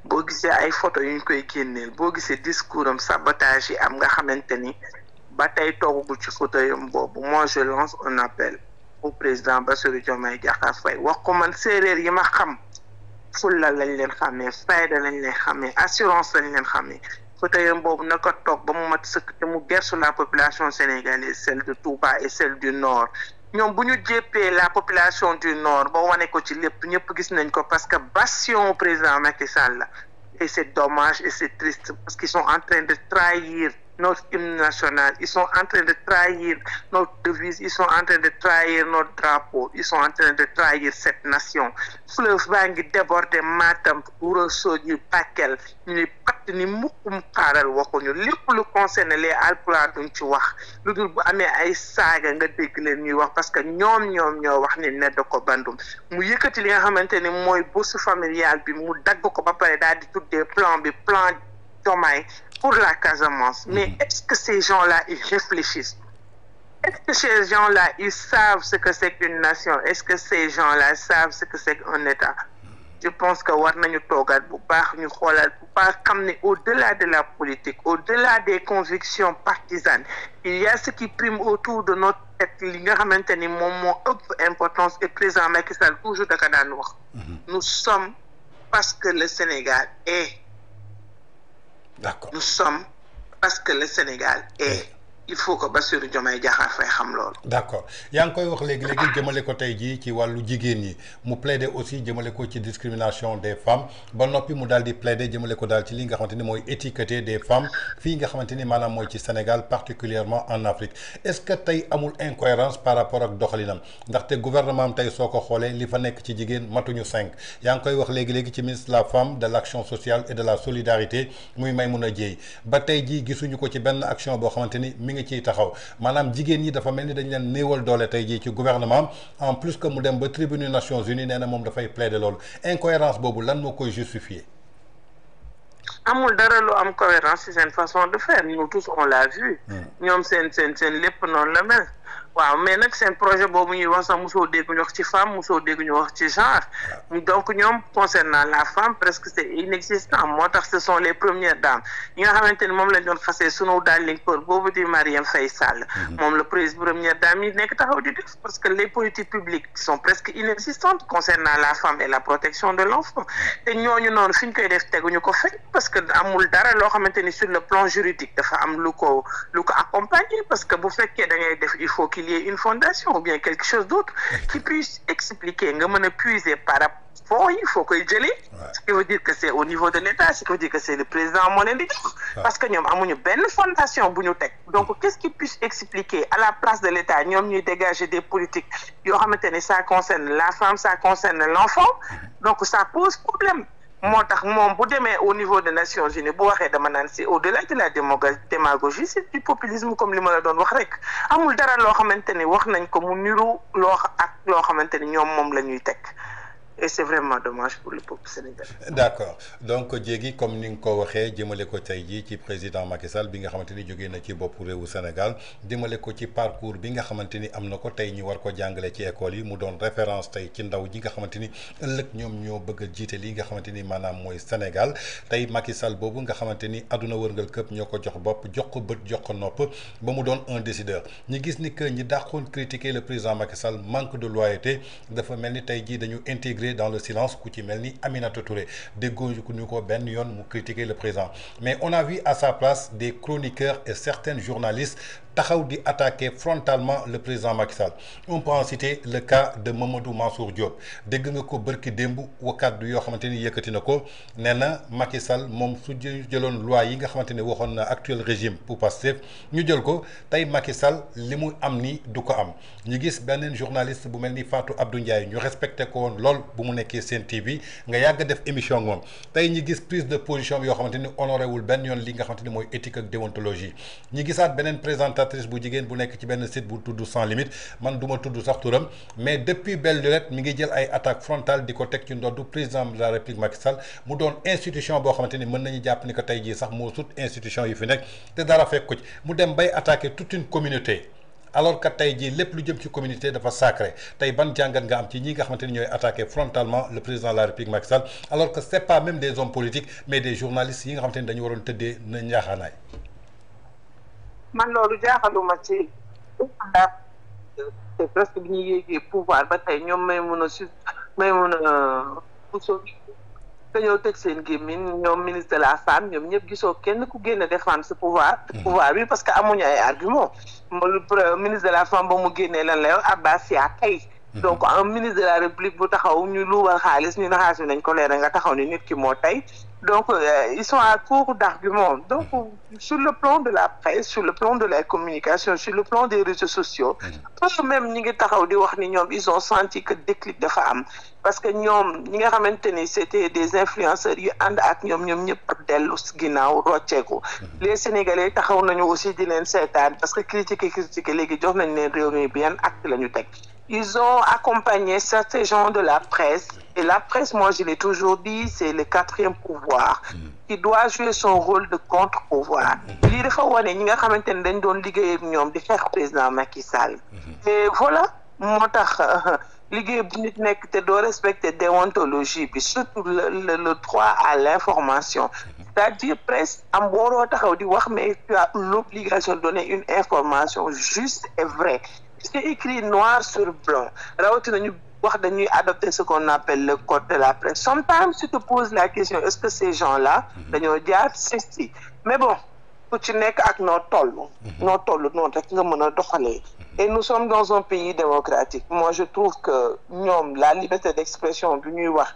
boo gisee ay photo yu ñu koy génneel boo gisee discours am sabotage yi am nga xamante ni ba tey toogagul ci fauteuilam boobu moi je lance un appel au président Bassirou Diomaye Diakhar Faye wax ko man séeréer yi ma xam fulla lañ leen xamee fayda lañ leen xamee assurance lañ leen xamee fauteuilam boobu na ko toog ba mu mat sëkk te mu gersu la population sénégalaise celle de Touba et celle du Nord ñoom bu ñu jéppee la population du nord ba wane ko ci lépp ñëpp gis nañ ko parce que bastion président Macky Sall la et c'est dommage et c'est triste parce qu'ils sont en train de trahir notre hymne national, ils sont en train de trahir notre devise, ils sont en train de trahir notre drapeau, ils sont en train de trahir cette nation. Fleuve baa ngi déborder Matam, Ourossogui, Bakel, ñu ne patt ni mukkum xaaral waxuñu lépp lu concerne les Haalpulaar duñ ci wax lu dul bu amee ay saaga nga dégg leen ñuy wax parce que ñoom ñoo wax ni ne da ko bandum mu yëkkati li nga xamante ni mooy bourse familiale bi mu dagg ko ba pare daal di tuddee plan Diomaye pour la Casamance. Mais est-ce que ces gens-là, ils réfléchissent? Est-ce que ces gens-là, ils savent ce que c'est qu'une nation? Est-ce que ces gens-là savent ce que c'est qu'un État? Je pense que war nañu toogaat bu baax ñu xoolaat bu baax xam ne au-delà de la politique, au-delà des convictions partisanes, il y a ce qui prime autour de notre tête li nga xamante ni moom moo ëpp importance et président Macky Sall toujours da ka daan wax. Nous sommes parce que le Sénégal est. D'accord. Nous sommes parce que le Sénégal est. Il faut que Bassirou Diomaye Diakhar Faye xam loolu. D'accord yaa ngi koy wax léegi jëmale ko tey jii ci wàllu jigéen ñi mu plaider aussi jëmale ko ci discrimination des femmes ba noppi mu daal di plaider jëmale ko daal ci li nga xamante ni mooy étiqueter des femmes fii nga xamante ni maanaam mooy ci Sénégal particulièrement en Afrique est-ce que tey amul incohérence par rapport ak doxalinam ndaxte gouvernement am tey soo ko xoolee li fa nekk ci jigéen matuñu 5 yaa ngi koy wax léegi ci ministre de la femme de l'action sociale et de la solidarité muy Maïmouna Dièye ba tey jii gisuñu ko ci benn action boo xamante ni mi ngi ciy taxaw maanaam jigéen ñi dafa mel ni dañ leen néewal doole tey jii ci gouvernement en plus que mu dem ba tribune Nations Unies nee na moom dafay plaider loolu incohérence boobu lan moo koy justifier. amul dara lu am cohérence ci seen façon de faire nous tous on l'a vu. ñoom seen lépp noonu la mel. waaw mais nag seen projet boobu ñuy wax sax mosoo dégg ñu wax ci femme mosoo dégg ñu wax ci genre donc ñoom concernant la femme presque c'est inexistant moo tax ce sont les premières dames yi nga xamante ni moom lañ doon xasee sunu darling peur boobu di Marième Faye Sall moom la première dame yi nekk taxaw di def parce que les politiques publiques sont presque inexistantes concernant la femme et la protection de l'enfant te ñooñu noonu fi ñu koy def teguñu ko fekk parce que amul dara loo xamante ni sur le plan juridique dafa am lu ko accompagner parce que bu fekkee da ngay def il faut qu'il y ait une fondation ou bien quelque chose d'autre qui puisse expliquer nga mën a puiser par rapport il faut koy jëlee ce qui veut dire que c'est au niveau de l'État ce qui veut dire que c'est le président moo leen di jox parce que ñoom amuñu benn fondation bu ñu teg donc qu'est-ce qui puisse expliquer à la place de l'État ñoom ñuy dégager des politiques yoo xamante ne ça concerne la femme ça concerne l'enfant donc ça pose problème moo tax moom bu demee au niveau des Nations Unies bu waxee dama naan c'est au-delà de la démagogie c'est du populisme comme li ma la doon wax rek amul dara loo xamante ni wax nañ ko mu niru loo xamante ni ñoom moom la ñuy teg et c'est vraiment dommage pour le peuple sénégalais. D'accord donc Diegui comme ni nga ko waxee jëmale ko tey jii ci président Macky Sall bi nga xamante ni jógee na ci boppu réewu Sénégal jëmale ko ci parcours bi nga xamante ni am na ko tey ñu war ko jàngale ci école yi mu doon référence tey ci ndaw ji nga xamante ni ëllëg ñoom ñoo bëgg a jiite li nga xamante ni maanaam mooy Sénégal tey Macky Sall boobu nga xamante ni àdduna wërngal këpp ñoo ko jox bopp jox ko bët jox ko nopp ba mu doon un décideur ñu gis ni que ñi dàqoon critiquer le président Macky Sall manque de loyauté dafa mel ni tey jii dañu intégré dans le silence ku ci mel ni Aminata Touré déggoo ñu ko benn yoon mu critiquer le président mais on a vu à sa place des chroniqueurs et certains journalistes taxaw di attaquer frontalement le président Macky Sall on peut en citer le cas de Mamadou Mansour Diop dégg nga ko bërki démb wakaddu yoo xamante ni yëkkati na ko nee na Macky Sall moom su jëloon loi yi nga xamante ni waxoon na actuel régime pour Pastef ñu jël ko tey Macky Sall li mu am ni du ko am ñu gis beneen journaliste bu mel ni Fatou Abdou Ndiaye ñu respecté ko woon lool bu mu nekkee Sen TV nga yàgg def émission moom tey ñu gis prise de position yoo xamante ni honoré wul benn yoon li nga xamante ni mooy éthique ak déontologie ñu gisaat beneen présentatrice bu jigéen bu nekk ci benn site bu tudd sans limite man du ma tudd sax turam mais depuis belle lurette mi ngi jël ay attaques frontales di ko teg ci ndoddu président de la République Macky Sall mu doon institution boo xamante ni mën nañu jàpp ni que tey jii sax moo sut institution yi fi nekk te dara fekk ko ci mu dem bay attaquer toute une communauté alors que tey jii lépp lu jëm ci communauté dafa sacré tey ban jàngat nga am ci ñi nga xamante ni ñooy attaquer frontalement le président de la République Macky Sall alors que c'est pas même des hommes politiques mais des journalistes yi nga xamante ni dañu waroon tëddee na njaaxaanaay. man loolu jaaxaluma ci c'est presque bi ñu yéegee pouvoir ba tey ñoom may mun a dañoo tëj seen gémmiñ ñoom ministre de la femme ñoom ñëpp gisoo kenn ku génn défendre ce pouvoir bi parce que amuñu ay argument ministre de la femme ba mu génnee lan la yow Abbassia tey donc un ministre de la république bu taxaw ñu luubal xaalis ñu ne xaalis bi nañ ko leeral nga taxaw ni nit ki moo tey donc ils sont à court d'arguments donc sur le plan de la presse sur le plan de la communication sur le plan des réseaux sociaux même ñi ngi taxaw di wax ni ñoom ils ont senti que déclic dafa am parce que ñoom ñi nga xamante ni c'était des influenceurs yu ànd ak ñoom ñëpp dellu ginnaaw rocceeku les Sénégalais taxaw nañu aussi di leen seetaan parce que critiquer léegi jox nañ leen réew mi bi yan acte la ñu teg ils ont accompagné certains gens de la presse et la presse moi je l'ai toujours dit c'est le quatrième pouvoir qui doit jouer son rôle de contre-pouvoir lii dafa wane ñi nga xamante ne dañ doon liggéey ak ñoom di xeex président Macky Sall et voilà moo tax liggéey bu nit nekk te doo respecter déontologie bi surtout le droit à l'information c'est-à-dire presse am waroo taxaw di wax mais tu as l'obligation de donner une information juste et vraie c'est écrit noir sur blanc rawatina ñu wax dañuy adopter ce qu'on appelle le code de la presse sometimes tu te poses la question est-ce que ces gens-là dañoo jaar ceci mais bon ku ci nekk ak noo toll noonu rek nga mën a doxalee et nous sommes dans un pays démocratique moi je trouve que ñoom la liberté d'expression bi ñuy wax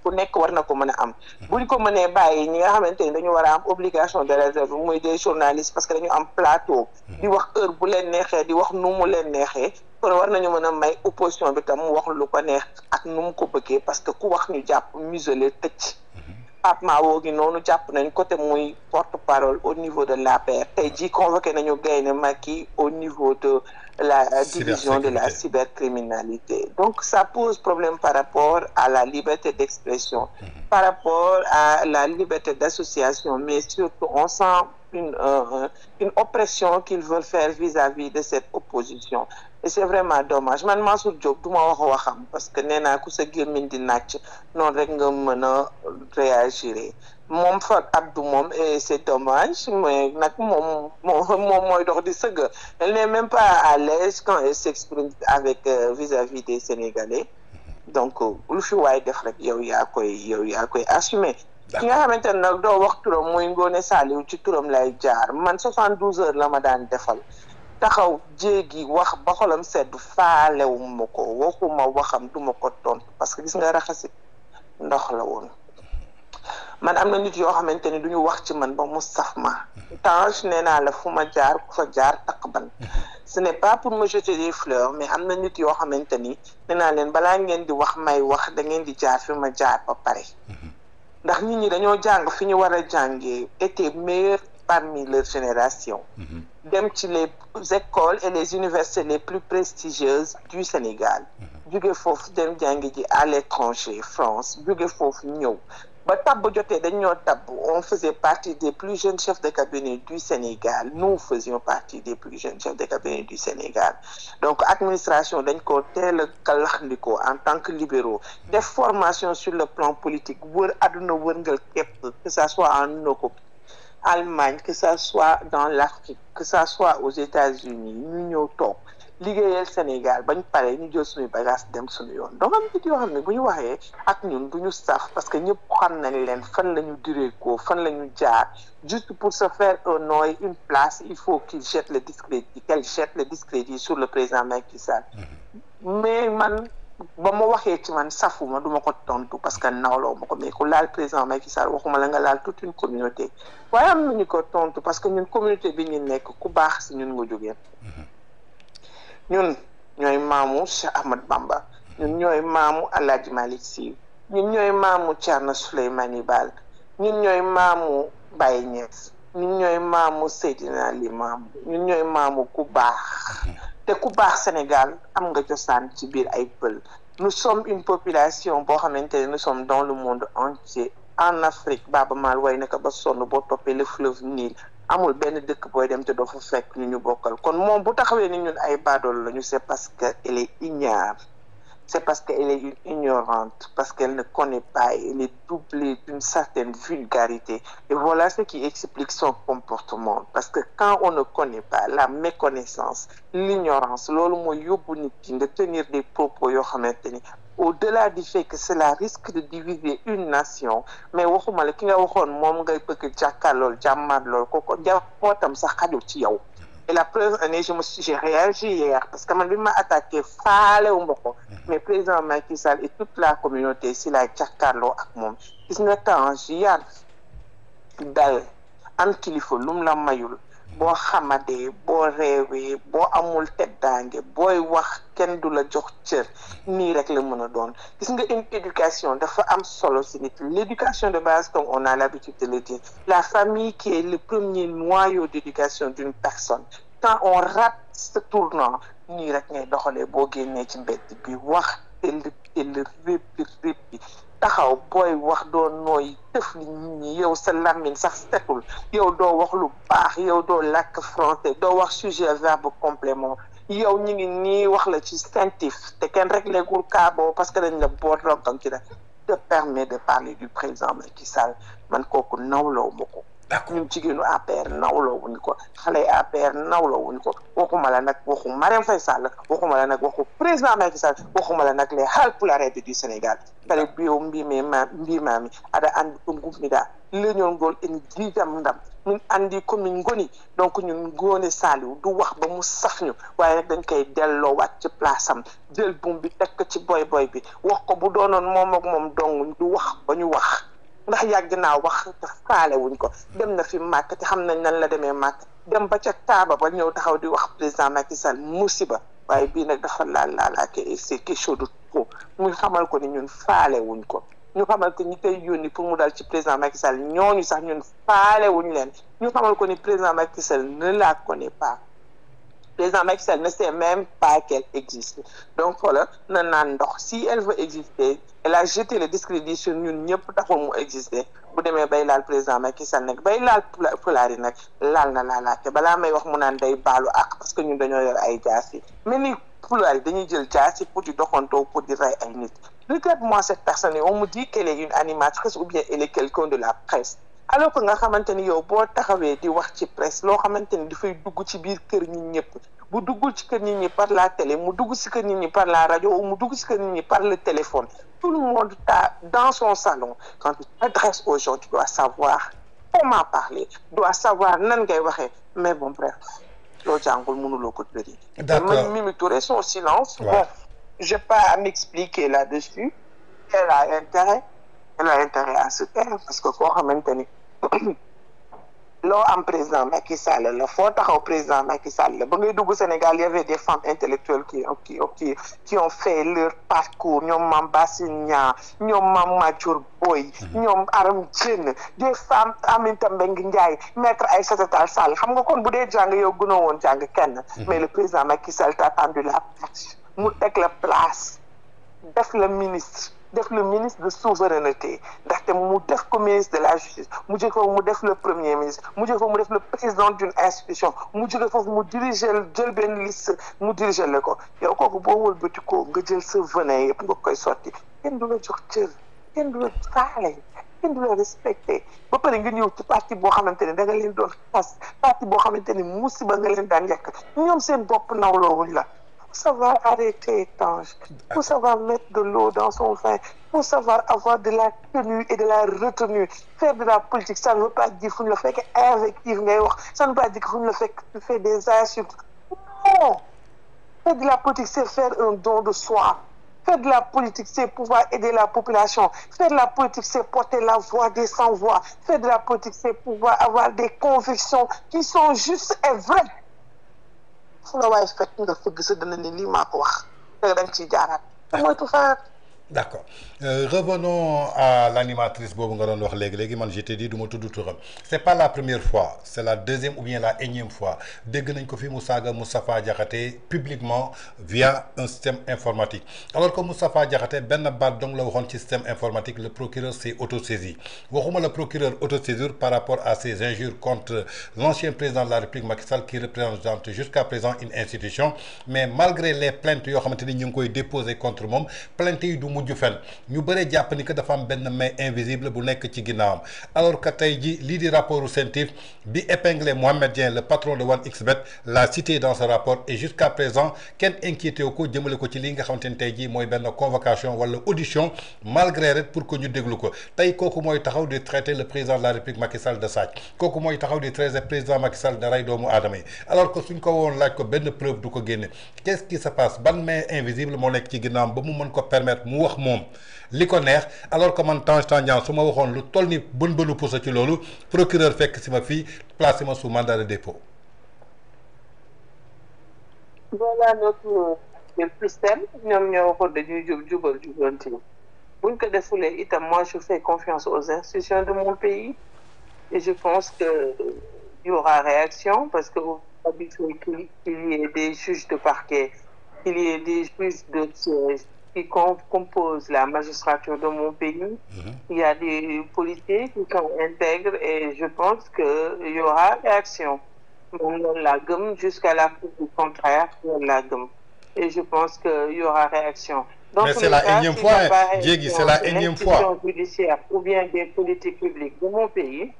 ku nekk war na ko mën a am buñ ko mënee bàyyi ñi nga xamante ni dañu war a am obligation de réserve muy des journalistes parce que dañu am plateau di wax heure bu leen neexee di wax nu mu leen neexee kon war nañu mën a may opposition bi tam mu wax lu ko neex ak nu mu ko bëggee parce que ku wax ñu jàpp muselé tëj Pape Mawo gi noonu jàpp nañ côté muy porte-parole au niveau de l'APR tey jii convoqué nañu Gaynde Macky au niveau de la division de la cybercriminalité donc ça pose problème par rapport à la liberté d'expression par rapport à la liberté d'association mais surtout on sent une oppression qu'ils veulent faire vis-à-vis de cette opposition et c'est vraiment dommage man Mansour Diop du ma wax waxam parce que nee naa ku sa gémmiñ di nàcc noonu rek nga mën a réagir moom fa Abdou moom et c'est dommage mais nag moom mooy dox di sëgg elle n'est même pas à l'aise quand elle s'exprime avec vis-à-vis des Sénégalais donc lu fi waay def rek yow yaa koy assumer ki nga xamante ne nag doo wax turam muy Ngoné Saliou ci turam lay jaar man 72 heures la ma daan defal taxaw jéegi wax ba xolam sedd faalewuma ko waxuma waxam duma ko tontu parce que gis nga raxasi ndox la woon man am na nit yoo xamante ni duñu wax ci man ba mu saf ma Tange nee naa la fu ma jaar ku fa jaar takk ban ce n'est pas pour me jeter des fleurs mais am na nit yoo xamante ni nee naa leen balaa ngeen di wax may wax da ngeen di jaar fi ma jaar ba pare ndax nit ñi dañoo jàng fi ñu war a jàngee étaient meilleurs parmi leur génération dem ci les écoles et les universités les plus prestigieuses du Sénégal jóge foofu dem jàngi ji à l'étranger France jóge foofu ñëw ba tabb jotee dañ ñoo tabb on faisait partie des plus jeunes chefs de cabinet du Sénégal nous faisions partie des plus jeunes chefs de cabinet du Sénégal donc administration dañ ko teel a kalaxndikoo en tant que libéraux def formation sur le plan politique wër àdduna wërngal képp que ça soit en Europe Allemagne que ça soit dans l'Afrique que ça soit aux États-Unis ñu ñëw toog liggéeyal Sénégal bañ pare ñu jël suñu bagage dem suñu yoon donc am nit yoo xam ne bu ñu waxee ak ñun du ñu saf parce que ñëpp xam nañ leen fan la ñu direekoo fan la ñu jaar juste pour se faire un nom et une place il faut qu'elle jette le discrédit sur le président Macky Sall mais man ba ma waxee ci man safuma duma ko tontu parce que nawloo ma ko mais ku laal président Macky Sall waxuma la nga laal toute une communauté waaye am nañu ko tontu parce que ñun communauté bi ñu nekk ku baax si ñun nga jógee ñun ñooy maamu Cheikh Ahmad Bamba ñun ñooy maamu El Hadj Malick Sy ñun ñooy maamu Thierno Souleymane Baal ñun ñooy maamu Baye Niass ñun ñooy maamu Seydina Limamou ñun ñooy maamu ku baax te ku baax Sénégal am nga cosaan ci biir ay pël nous sommes une population boo xamante ne nous sommes dans le monde entier en Afrique Baaba Maal way naka ba sonn boo toppee le fleuve Nil amul benn dëkk booy dem te doo fa fekk ñu bokkal kon moom bu taxawee ni ñun ay baadoolo la ñu c'est parce que elle est ignare c'est parce qu'elle est une ignorante, parce qu'elle ne connaît pas, elle est doublée d'une certaine vulgarité. Et voilà ce qui explique son comportement. Parce que quand on ne connaît pas, la méconnaissance, l'ignorance, loolu mooy yóbbu nit ki nga tenir des propos yoo xamante ni au-delà du fait que cela risque de diviser une nation, mais waxuma la ki nga waxoon moom ngay bëgg jàkkaarlool jàmmaarlool kooku njabootam sax xajul ci yow. Et la preuve année, j'ai réagi hier parce que man bi ma attaqué faale wu ma ko mais président Macky Sall et toute la communauté si la jàkkaarloo ak moom gis nga temps yar dal am kilifa lum la mayul boo xamadee boo réewee boo amul teddaange booy wax kenn du la jox cër nii rek la mën a doon gis nga une éducation dafa am solo si nit l'éducation de base comme on a l'habitude de le dire la famille qui est le premier noyau d'éducation d'une personne quand on rate ce tournant nii rek ngay doxalee boo génnee ci mbedd bi wax el réppi taxaw booy wax doo nooy tëf li nit ñi yow sa làmmiñ sax setul yow doo wax lu baax yow doo làkk français doo wax sujet verbe complément yow ñu ngi nii wax la ci sentif te kenn rek léegul cas boobu parce que dañ la boot ronkam ci te permet de parler du président Macky Sall man kooku nawloo ma ko ñun jigéenu APR nawloo wuñu ko xale APR nawloo wuñu ko waxuma la nag waxu Marème Faye Sall waxuma la nag waxu président Macky Sall waxuma la nag les Haalpulaar du Sénégal kala biyo mbimami aɗa andi ko gummiɗa leñol ngol en jiijam ndam min andi komin ngoni donc ñun Ngoné Saliou du wax ba mu saf ñu waaye nag dañ koy delloo waat ci place am jël buum bi teg ko ci boy bi wax ko bu doonoon moom ak moom dong du wax ba ñu wax ndax yàgg naa wax te faale wuñ ko dem na fi màkk te xam nañ nan la demee màkk dem ba ca Kaaba ba ñëw taxaw di wax président Macky Sall musiba waaye bii nag dafa laalaake c'est quelque chose de trop muy xamal ko ni ñun faale wuñ ko ñu xamal ko ñi koy yónni pour mu dal ci président Macky Sall ñooñu sax ñun faale wuñ leen ñu xamal ko ni président Macky Sall ne la connaît pas président Macky Sall ne sait même pas qu'elle existe donc voilà na naan ndox si elle veut exister elle a jeté le discrédit sur ñun ñëpp taxul mu exister bu demee bay laal président Macky Sall nag bay laal pulaar yi nag laal na laalaake balaa may wax mu naan day baalu ak parce que ñun dañoo yor ay jaas yi mais ni pulaar yi dañuy jël jaas yi pour di doxantoo pour di rey ay nit regarde-moi cette personne on me dit qu'elle est une animatrice ou bien elle est quelqu'un de la presse alors que nga xamante ni yow boo taxawee di wax ci presse loo xamante ni dafay dugg ci biir kër ñi ñëpp bu duggul ci kër nit ñi par la télé mu dugg ci kër nit ñi par la radio ou mu dugg ci kër nit ñi par le téléphone tout le monde t'a dans son salon quand tu t'adresses aux gens tu dois savoir comment parler dois savoir nan ngay waxee mais bon bref loo jàngul mënuloo ko tëri man Mimi Touré son silence bon j'ai pas à m'expliquer là-dessus elle a intérêt à se taire parce que koo xamante ni loo am président Macky Sall la foo taxaw président Macky Sall la ba ngay dugg Sénégal il y avait des femmes intellectuelles qui ont fait leur parcours ñoom Mame Bassine Niang ñoom Mame Madior Boye ñoom Aram Diène des femmes Aminata Mbengue Ndiaye maître Aïssata Tall Sall xam nga kon bu dee jàng yow gënoo woon jàng kenn mais le président Macky Sall t'a tendu la place mu teg la place def le ministre de souveraineté ndaxte mu def ko ministre de la justice mu jóge foofu mu def le premier ministre mu jóge foofu mu def le président d'une institution mu jóge foofu mu diriger jël benn liste mu diriger la ko yow kooku boo wëlbati ko nga jël sa venin yëpp nga koy sotti kenn du la jox cër kenn du la faale kenn du la respecté ba pare nga ñëw ci parti boo xamante ne da nga leen doon xas parti boo xamante ne musiba nga leen daan yàq ñoom seen bopp nawloowuñ la faut savoir arrêter Tange, faut savoir mettre de l'eau dans son vin, faut savoir avoir de la tenue et de la retenue. Faire de la politique, ça ne veut pas dire qu'il ne fait qu'invective, ça ne veut pas dire qu'il ne fait que tu fais des insultes. Non! Faire de la politique, c'est faire un don de soi. Faire de la politique, c'est pouvoir aider la population. Faire de la politique, c'est porter la voix des sans-voix. Faire de la politique, c'est pouvoir avoir des convictions qui sont justes et vraies. fu la waaye fekk nga fëgg sa dana ni lii maa ko wax te da nga ciy jaaraat te moytu fa D'accord. Revenons à l'animatrice boobu nga doon wax léegi man je t'ai dit du ma tudd turam c'est pas la première fois c'est la deuxième ou bien la énième fois dégg nañ ko fi mu saaga Moustapha Diakhaté publiquement via un système informatique alors que Moustapha Diakhaté benn baat dong la waxoon ci système informatique le procureur s'est autosaisi waxuma le procureur autosaisir par rapport à ses injures contre l'ancien président de la République Macky Sall qui représente jusqu'à présent une institution mais malgré les plaintes yoo xamante ni ñu ngi koy déposer contre moom plainte yi du mujj fen ñu bëree jàpp ni que dafa am benn main invisible bu nekk ci ginnaawam alors que tey ji lii di rapportu CENTIF bi épinglé Mohamed Dieng le patron de 1xBet l'a cité dans ce rapport et jusqu'à présent kenn inquiété wu ko jëmale ko ci lii nga xamante ni tey jii mooy benn convocation wala audition malgré rek pour que ñu déglu ko tey kooku mooy taxaw di traiter le président de la République Macky Sall de sàcc kooku mooy taxaw di traiter président Macky Sall de rey doomu aadama yi alors que suñ ko woon laaj ko benn preuve du ko génne qu'est-ce qui se passe ban main invisible moo nekk ci ginnaawam ba mu mën ko permettre mu wax moom li ko neex alors que man Tange Tandian su ma waxoon lu toll ni bënu pusa ci loolu procureur fekk si ma fii placé ma sous mandat de dépôt. Voilà notre système ñoom ñoo waxoon dañuy jubal jubanti buñ ko defulee itam moi je fais confiance aux institutions de mon pays et je pense que il y aura réaction parce que vous habituez qu'il y ait des juges de parquet qu'il y ait des juges de siège qui composent la magistrature de mon pays. Il y a des policiers qui sont intègres et je pense qu'il y aura réaction. On la gomme jusqu'à la preuve du contraire, on la gomme. Et je pense qu'il y aura réaction. Mais c'est la énième fois, Diégui, c'est la énième fois. Judiciaire ou bien des politiques publiques de mon pays,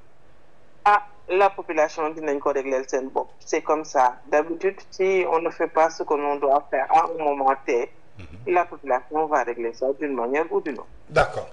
la population dinañ ko régler seen bopp. C'est comme ça. D'habitude, si on ne fait pas ce que l'on doit faire à un moment T, la population va régler ça d'une manière ou d'une autre. D'accord.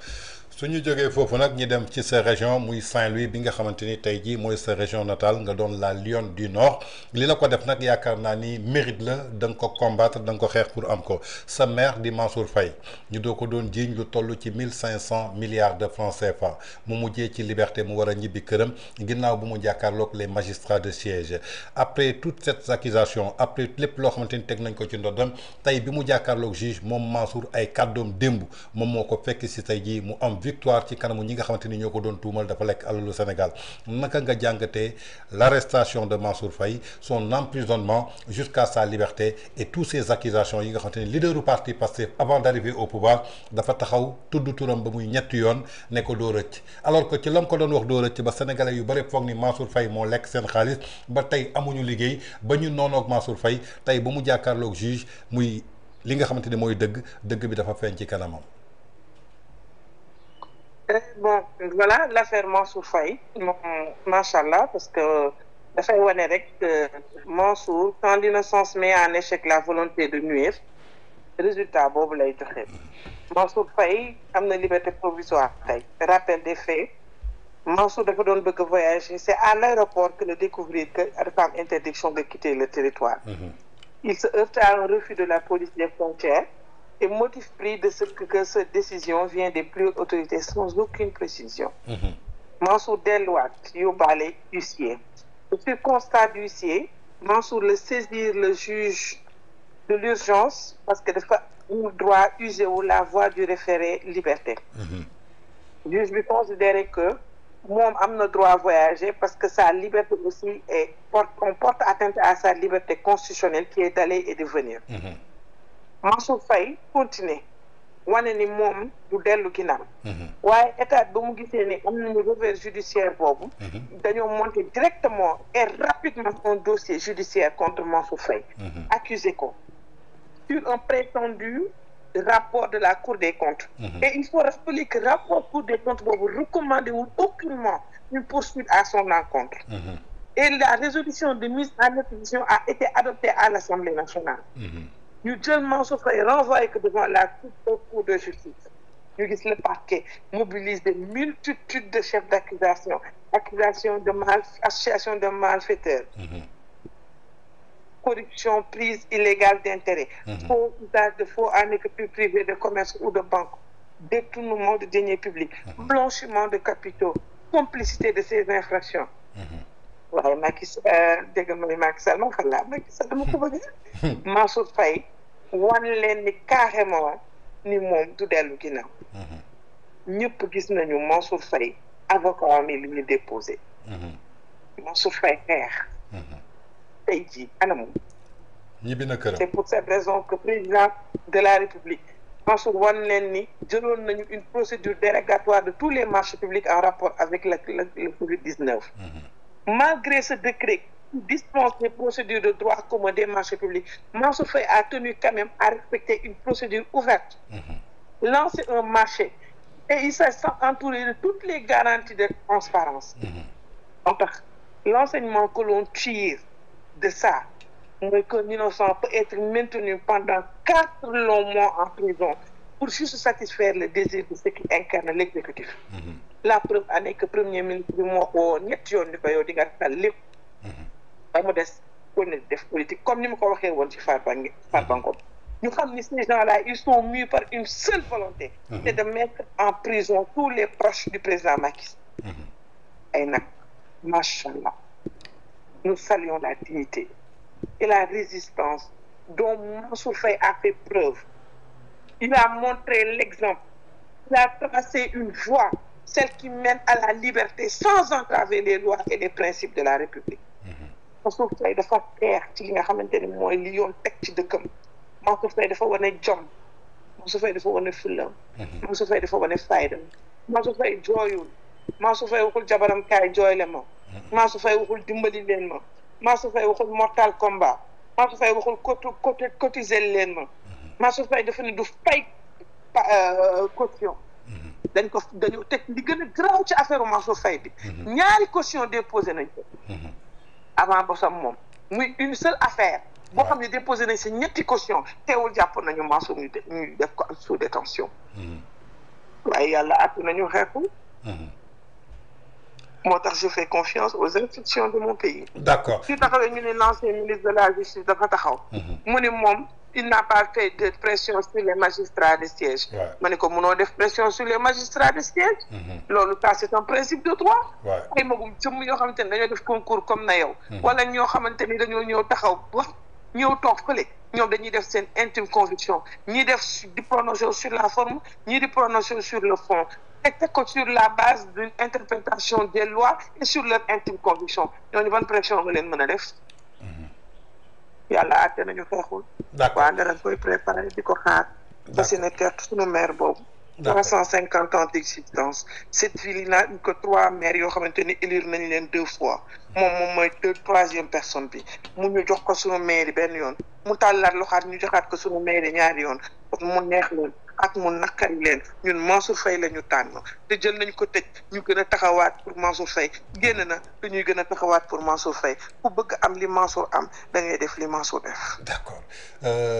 su ñu jógee foofu nag ñu dem ci sa région muy Saint-Louis bi nga xamante ni tey jii mooy sa région natale nga doon la Lionne du Nord li la ko def nag yaakaar naa ni mérite la da nga ko combattre da nga ko xeex pour am ko sa maire di Mansour Faye ñu doo ko doon jiiñ lu toll ci 1500 milliards de francs CFA mu mujjee ci liberté mu war a ñibbi këram ginnaaw bu mu jàkkaarloog les magistrats de siège après toutes ces accusations après lépp loo xamante ni teg nañ ko ci ndoddam tey bi mu jàkkaarloog juge moom Mansour ay kàddoom démb moom moo ko fekk si tey jii mu am victoire ci kanamu ñi nga xamante ni ñoo ko doon tuumal dafa lekk alalu Sénégal naka nga jàngatee l'arrestation de Mansour Faye son emprisonnement jusqu'à sa liberté et toutes ces accusations yi nga xamante ni leader du parti Pastef avant d'arriver au pouvoir dafa taxaw tudd turam ba muy ñetti yoon ne ko doo rëcc alors que ci lam ko doon wax doo rëcc ba sénégalais yu bëri foog ni Mansour Faye moo lekk seen xaalis ba tey amuñu liggéey ba ñu noonoog Mansour Faye tey ba mu jàkkaarloog juge muy li nga xamante ni mooy dëgg bi dafa feeñ ci kanamam. Bon, voilà l'affaire Mansour Faye, machallah, parce que dafay wane rek Mansour, quand l'innocence met en échec la volonté de nuire, résultat boobu lay joxe. Mansour Faye am na liberté provisoire tey. Rappel des faits, Mansour dafa doon bëgg voyager, c'est à l'aéroport que de découvrir que dafa am interdiction de quitter le territoire. Il se heurte à un refus de la police des frontières. Et motif pris de ce que cette décision vient des plus hautes autorités sans aucune précision. Mansour delluwaat yóbbaale huissier. Sur constat d'huissier, Mansour le saisir le juge de l'urgence parce que dafa am droit user wu la voie du référé liberté. Juge bi considéré que moom am na droit voyager parce que sa liberté aussi on porte atteinte à sa liberté constitutionnelle qui est d'aller et de venir. Mansour Faye continue wane ni moom du dellu ginnaaw waaye état ba mu gisee ni am nañu revers judiciaire boobu dañoo monter directement et rapidement un dossier judiciaire contre Mansour Faye accusé ko sur un prétendu rapport de la Cour des comptes et il faut rappeler que rapport Cour des comptes boobu recommandé wul aucunement une poursuite à son encontre et la résolution de mise en exécution a été adoptée à l'Assemblée nationale. Ñu jël Mansour Faye renvoyé que devant la Cour de justice. Ñu gis le parquet mobilise des multitudes de chefs d'accusation, association de malfaiteurs, corruption, prise illégale d'intérêt, faux usage de faux en écriture privée de commerce ou de banque, détournement de deniers publics, blanchiment de capitaux, complicité de ces infractions. waaye Macky dégg nga Macky Sall ma xam laa Macky Sall dama ko bëgg Mansour Faye wan leen ni carrément ni moom du dellu ginnaaw. ñëpp gis nañu Mansour Faye avocat mi li ñu déposé. Mansour Faye xeex. tey jii anam. ñibbi na këram. c'est pour cette raison que président de la République Mansour wan leen ni jëloon nañu une procédure dérogatoire de tous les marchés publics en rapport avec le Covid-19. Malgré ce décret qui dispense les procédures de droit commun des marchés publics, Mansour Faye a tenu quand même à respecter une procédure ouverte, lancer un marché, et il s'est entouré de toutes les garanties de transparence. Donc, l'enseignement que l'on tire de ça, mooy que l'innocent peut être maintenu pendant 4 longs mois en prison pour juste satisfaire le désir de ceux qui incarnent l'exécutif. La preuve en est que premier ministre bi moo ko ñetti yoon ni ko yow di nga tal lépp ba mu des kon ne def politique comme ni ma ko waxee woon ci Farba Ngom ñu xam ni ces gens-là ils sont mus par une seule volonté, c'est de mettre en prison tous les proches du président Macky Sall. ay nag machallah, nous saluons la dignité et la résistance dont Mansour Faye a fait preuve. Il a montré l'exemple, il a tracé une voie, celle qui mène à la liberté sans entraver les lois et les principes de la République. Mansour Faye dafa xeex ci li nga xamante ni mooy li yoon teg ci dëkkam. Mansour Faye dafa wane jom, Mansour Faye dafa wane fulam, Mansour Faye dafa wane faydam. Mansour Faye jooyul, Mansour Faye waxul jabaram kaay jooyle ma, Mansour Faye waxul dimbali leen ma, Mansour Faye waxul mortal combat, Mansour Faye waxul cotiser leen ma, Mansour Faye dafa ne du fay caution. dañu teg li gën a garaaw ci affaire Mansour Faye bi. ñaari caution déposé nañ ko. avant bosam moom muy une seule affaire boo xam ne déposé nañ si ñetti caution teewul jàpp nañu Mansour ñu def ko sous détention. waaye yàlla àtt nañu xeexu. moo tax je fais confiance aux institutions de mon pays. D'accord. su taxawee ñu ne l'ancien ministre de la justice dafa taxaw. mu ne moom il n'a pas fait de pression sur les magistrats de siège. ma ne ko mënoo def pression sur les magistrats de siège. loolu ça c'est un principe de droit. ay magum jëmm yoo xamante ne dañoo def concours comme na yow. wala ñoo xamante ni dañoo ñëw taxaw wax ñëw toog fële ñoom dañuy def seen intime conviction ñii def di prononcer sur la forme ñii di prononcer sur le fond. teg ko sur la base d'une interprétation des lois et sur leur intime conviction ñooñu ban pression nga leen mën a def. yàlla àtte nañu xeexul. d'accord waa dara koy préparé di ko xaar. ba si ne terte suñu maire boobu. 350 ans d'existence. cette ville yi naa que 3 maires yoo xamante ni élire nañ leen 2 fois moom mooy 3e personne bi mu ñu jox ko suñu maire yi benn yoon mu tàllaat loxaat ñu joxaat ko suñu maire yi ñaari yoon mu neex leen ak mu nakari leen ñun Mansour Faye la ñu tànn te jël nañ ko tëj ñu gën a taxawaat pour Mansour Faye génn na te ñuy gën a taxawaat pour Mansour Faye ku bëgg am li Mansour am da ngay def li Mansour def. d'accord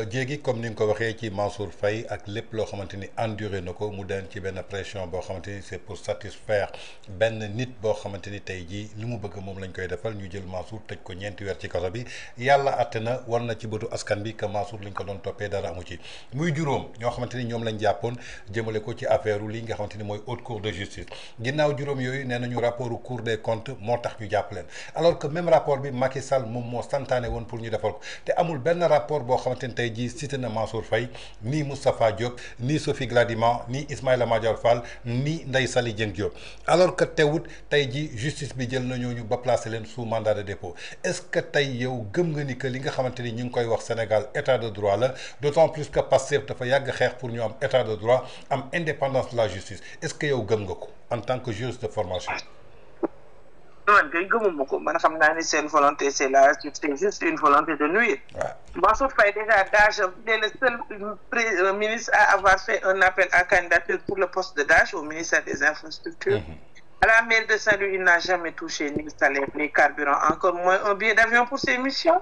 jéegi comme ni nga ko waxee ci Mansour Faye ak lépp loo xamante ni enduré na ko mu den ci benn pression boo xamante ni c'est pour satisfaire benn nit boo xamante ni tey jii li mu bëgg moom lañ koy defal ñu jël Mansour tëj ko 4 weer ci kaso bi yàlla àtte na war na ci bëtu askan bi que Mansour liñ ko doon toppee dara amu ci muy juróom ñoo xamante ni ñoom lañ jàppoon jëmale ko ci affaire li nga xamante ni mooy haute cour de justice ginnaaw juróom yooyu nee nañu rapport cour des comptes moo tax ñu jàpp leen alors que même rapport bi Macky Sall moom moo santaane woon pour ñu defal ko te amul benn rapport boo xamante ni tey jii cité na Mansour Faye ni Moustapha Diop ni Sophie Gladima ni Ismaïla Madior Fall ni Ndeye Saly Dieng Diop alors que teewut tey jii justice bi jël na ñooñu ba placer leen sous mandat de dépôt est-ce que tey yow gëm nga ni que li nga xamante ni ñu ngi koy wax Sénégal état de droit la d'autant plus que Pastef dafa yàgg xeex pour ñu am état de droit am indépendance de la justice est-ce que yow gëm nga ko en tant que juriste de formation. man kay gëmuma ko man xam naa ni seen volonté c'est là c'est juste une volonté de nuire. Mansour Faye déjà DAGE il est le seul ministre à avoir fait un appel à candidature pour le poste de DAGE au ministère des infrastructures. À la mairie de Saint-Louis il n'a jamais touché ni salaire ni carburant encore moins un billet d'avion pour ses missions.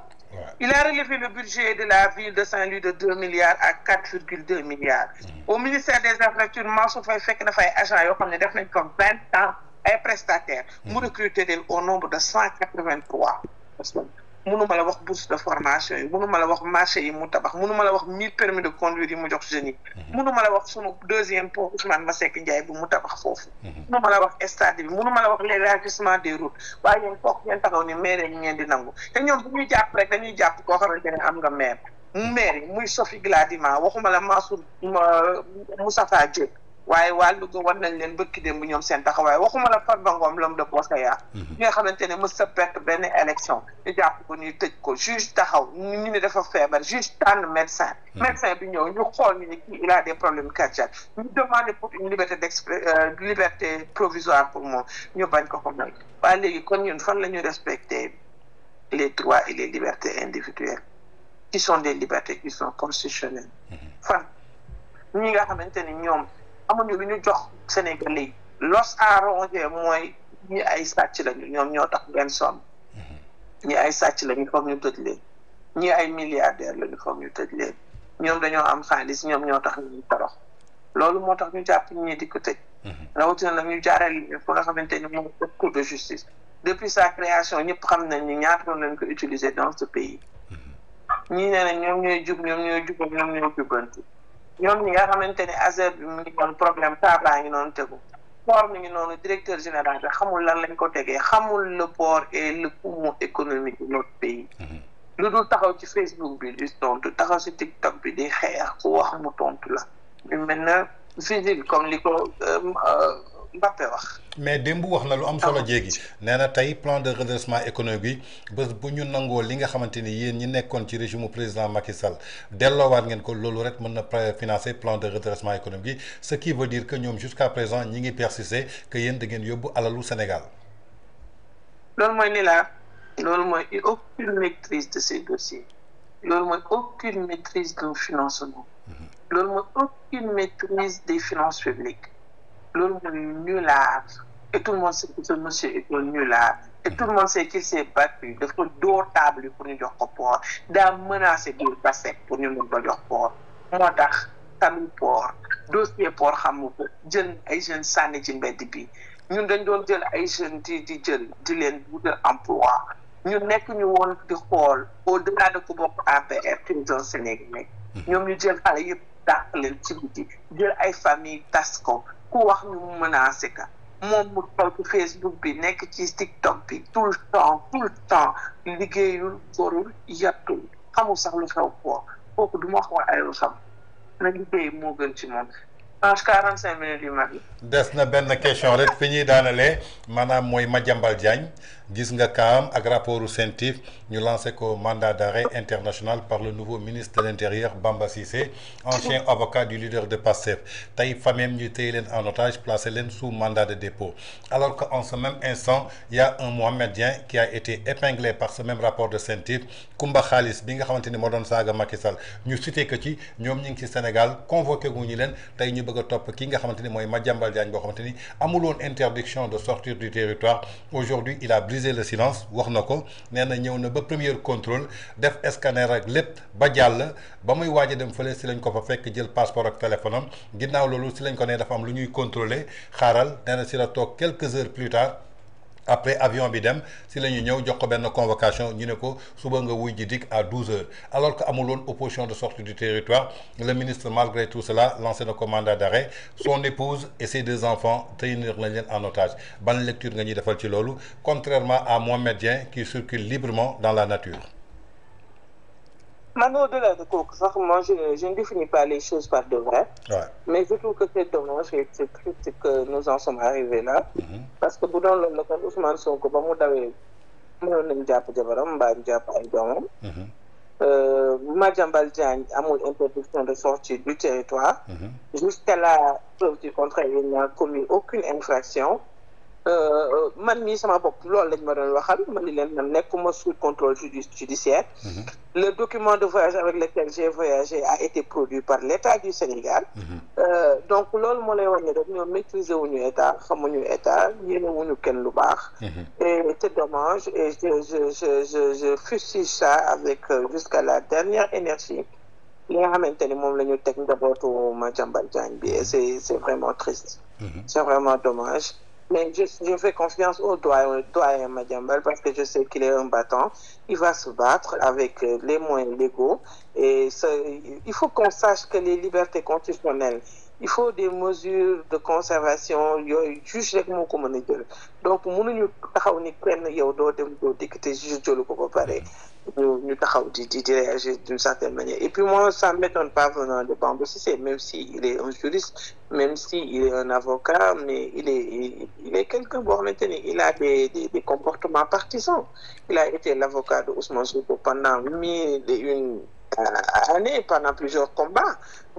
Il a relevé le budget de la ville de Saint-Louis de 2 milliards à 4,2 milliards. Au ministère des infrastructures Mansour Faye fekk na fay agents yoo xam ne def nañ ko 20 ans ay prestataires. mu recruter leen au nombre de 183 personnes. mënuma la wax bourse de formation yi mënuma la wax marché yi mu tabax mënuma la wax 1000 permis de conduire yi mu jox jeunes yi. mënuma la wax sunu 2e pont Ousmane Masseck Ndiaye bu mu tabax foofu. mënuma la wax stade bi mënuma la wax l'élargissement des routes waaye yéen foog ngeen taxaw ni maire yi ngeen di nangu te ñoom bu ñuy jàpp rek dañuy jàpp koo xamante ne am nga maire maire yi muy Sophie Gladima waxuma la Moustapha Diop waaye waa Louga war nañ leen bëkki dem bu ñoom seen taxawaay waxuma la Farba Ngom l'homme de Boskaya ñi nga xamante ne mës sa perte benn élection ñu jàpp ko ñuy tëj ko juge taxaw ñu ne dafa feebar juge tànn médecin bi ñëw ñu xool ñu ne kii il a des problèmes cardiaques ñu demandé pour une liberté provisoire pour moom ñu bañ ko may waaye léegi kon ñun fan la ñu respecter les droits et les libertés individuelles qui sont des libertés qui sont constitutionnelles fan ñi nga xamante ni ñoom amuñu lu ñu jox Sénégalais yi los arrangé mooy ñi ay sàcc lañu ñoom ñoo tax ngeen sonn ñi ay sàcc lañu foog ñu tëj leen ñi ay milliardaires lañu foog ñu tëj leen ñoom dañoo am xaalis ñoom ñoo tax ñu torox loolu moo tax ñu jàpp ñi di ko tëj rawatina nag ñu jaarale fu nga xamante ni moom cour de justice depuis sa création ñëpp xam nañ ni ñaata yoon lañ ko utiliser dans ce pays ñii nee na ñoom ñooy jub ñoom ñooy jubal ñoom ñooy jubanti ñoom ñi nga xamante ne ASER bi mu ngi doon problème taabaa ngi noonu tegu port mi ngi noonu directeur général bi xamul lan lañ ko tegee xamul le port et le poumon économique de notre pays lu dul taxaw ci Facebook bi di tontu taxaw ci TikTok bi di xeex ku wax mu tontu la ñu mel na vigile comme li ko Mbappé wax. mais démb wax na lu am solo jéegi nee na tey plan de redressement économique bi bés bu ñu nangoo li nga xamante ni yéen ñi nekkoon ci régime président Macky Sall delloowaat ngeen ko loolu rek mën na financer plan de redressement économique bi ce qui veut dire que ñoom jusqu'à présent ñi ngi persister que yéen da ngeen yóbbu alalu Sénégal. loolu mooy ni la loolu mooy aucune maîtrise de ces dossiers loolu mooy aucune maîtrise du financement loolu mooy aucune maîtrise des finances publiques. loolu mooy nulard et tout le monde sait que ce monsieur est un nulard et tout le monde sait qu'il s'est battu dafa dóor table pour ñu jox ko port daa menacé biir Pastef pour ñu mën ko jox port moo tax tamit port dossier port xam ko jël ay jeunes sànni ci mbedd bi ñun dañ doon jël ay jeunes di jël di leen wutal emploi ñu nekk ñu woon di xool au delà de ku bokk APR président Sénégal ñoom ñu jël xale yëpp dàq leen ci biti jël ay famille tas ko ku wax ñu mu menacé ka moom mu toog ci Facebook bi nekk ci TikTok bi tout le temps liggéeyul góorul yattul xamul sax lu xew kooku du ma wax ay lu xam na liggéey moo gën ci moom. 45 minutes yu mag yi. des na benn question rek fi ñuy daanalee maanaam mooy Madiambal Diagne gis nga kaam ak rapportu CENTIF ñu lancé ko mandat d'arrêt international par le nouveau ministre de l'Intérieur Bamba Cissé ancien avocat du leader de PASTEF tey famille ñu téye leen en otage placé leen sous mandat de dépôt alors que en ce même instant il y a un Mohamedien qui a été épinglé par ce même rapport de CENTIF Kumba Xaalis bi nga xamante ni moo doon saaga Macky Sall ñu cité que ci ñoom ñu ngi ci Sénégal convoqué gu ñu leen tey ñu bëgg a topp ki nga xamante ni mooy Madiambal Diagne boo xamante ni amuloon interdiction de sortir du territoire aujourd'hui il a brisé le silence wax na ko nee na ñëw na ba premier contrôle def scanner ak lépp ba jàll ba muy waaj a dem fële si lañ ko fa fekk jël passeport ak téléphone am ginnaaw loolu si lañ ko ne dafa am lu ñuy contrôler xaaral nee na si la toog quelques heures plus tard après avion bi dem si la ñu ñëw jox ko benn convocation ñu ne ko suba nga wuy ji dik à 12h alors que amul woon opposition de sortie du territoire le ministre malgré tout cela lancé na ko mandat d'arrêt son épouse et ses 2 enfants tenir nañ leen en otage ban lecture nga ñuy defal ci loolu contrairement à Mohamed Dieng qui circule librement dans la nature. Man, au-delà de quoi, moi, je ne définis pas les choses par de vrai. Ouais. Mais je trouve que c'est dommage et c'est triste que nous en sommes arrivés là. Parce que dans le cas Ousmane Sonko, ba mu dawee mënoon nañu jàpp jabaram mbaa ñu jàpp ay doomam. Madiambal Diagne amul interdiction de sortie du territoire. Jusqu'à la preuve du contraire, il n'a commis aucune infraction. Man mii sama bopp loolu lañ ma doon waxal man ni leen man nekkuma sous contrôle judiciaire. Le document de voyage avec lequel j'ai voyagé a été produit par l'État du Sénégal. Donc loolu moo lay wax ne rek ñoom maîtriser wuñu état xamuñu état yéene wuñu kenn lu baax. Et c'est dommage et je fustige ça avec jusqu'à la dernière énergie li nga xamante ni moom la ñu teg njabootu Madiambal Diagne bi et c'est vraiment triste. C'est vraiment dommage. Mais je fais confiance au doyen Madiambal parce que je sais qu'il est un battant. Il va se battre avec les moyens légaux. Et il faut qu'on sache que les libertés constitutionnelles, il faut des mesures de conservation yooyu juge rek moo ko mën a jël donc mënuñu taxaw ni kenn yow doo dem doo dikk te juge jëlu ko ba pare ñu taxaw di réagir d'une certaine manière et puis moi ça ne m'étonne pas venant de Bamba Cissé même si il est un juriste même si il est un avocat mais il est quelqu'un boo xamante ni il a des comportements partisans il a été l'avocat de Ousmane Sonko pendant 1001 année pendant plusieurs combats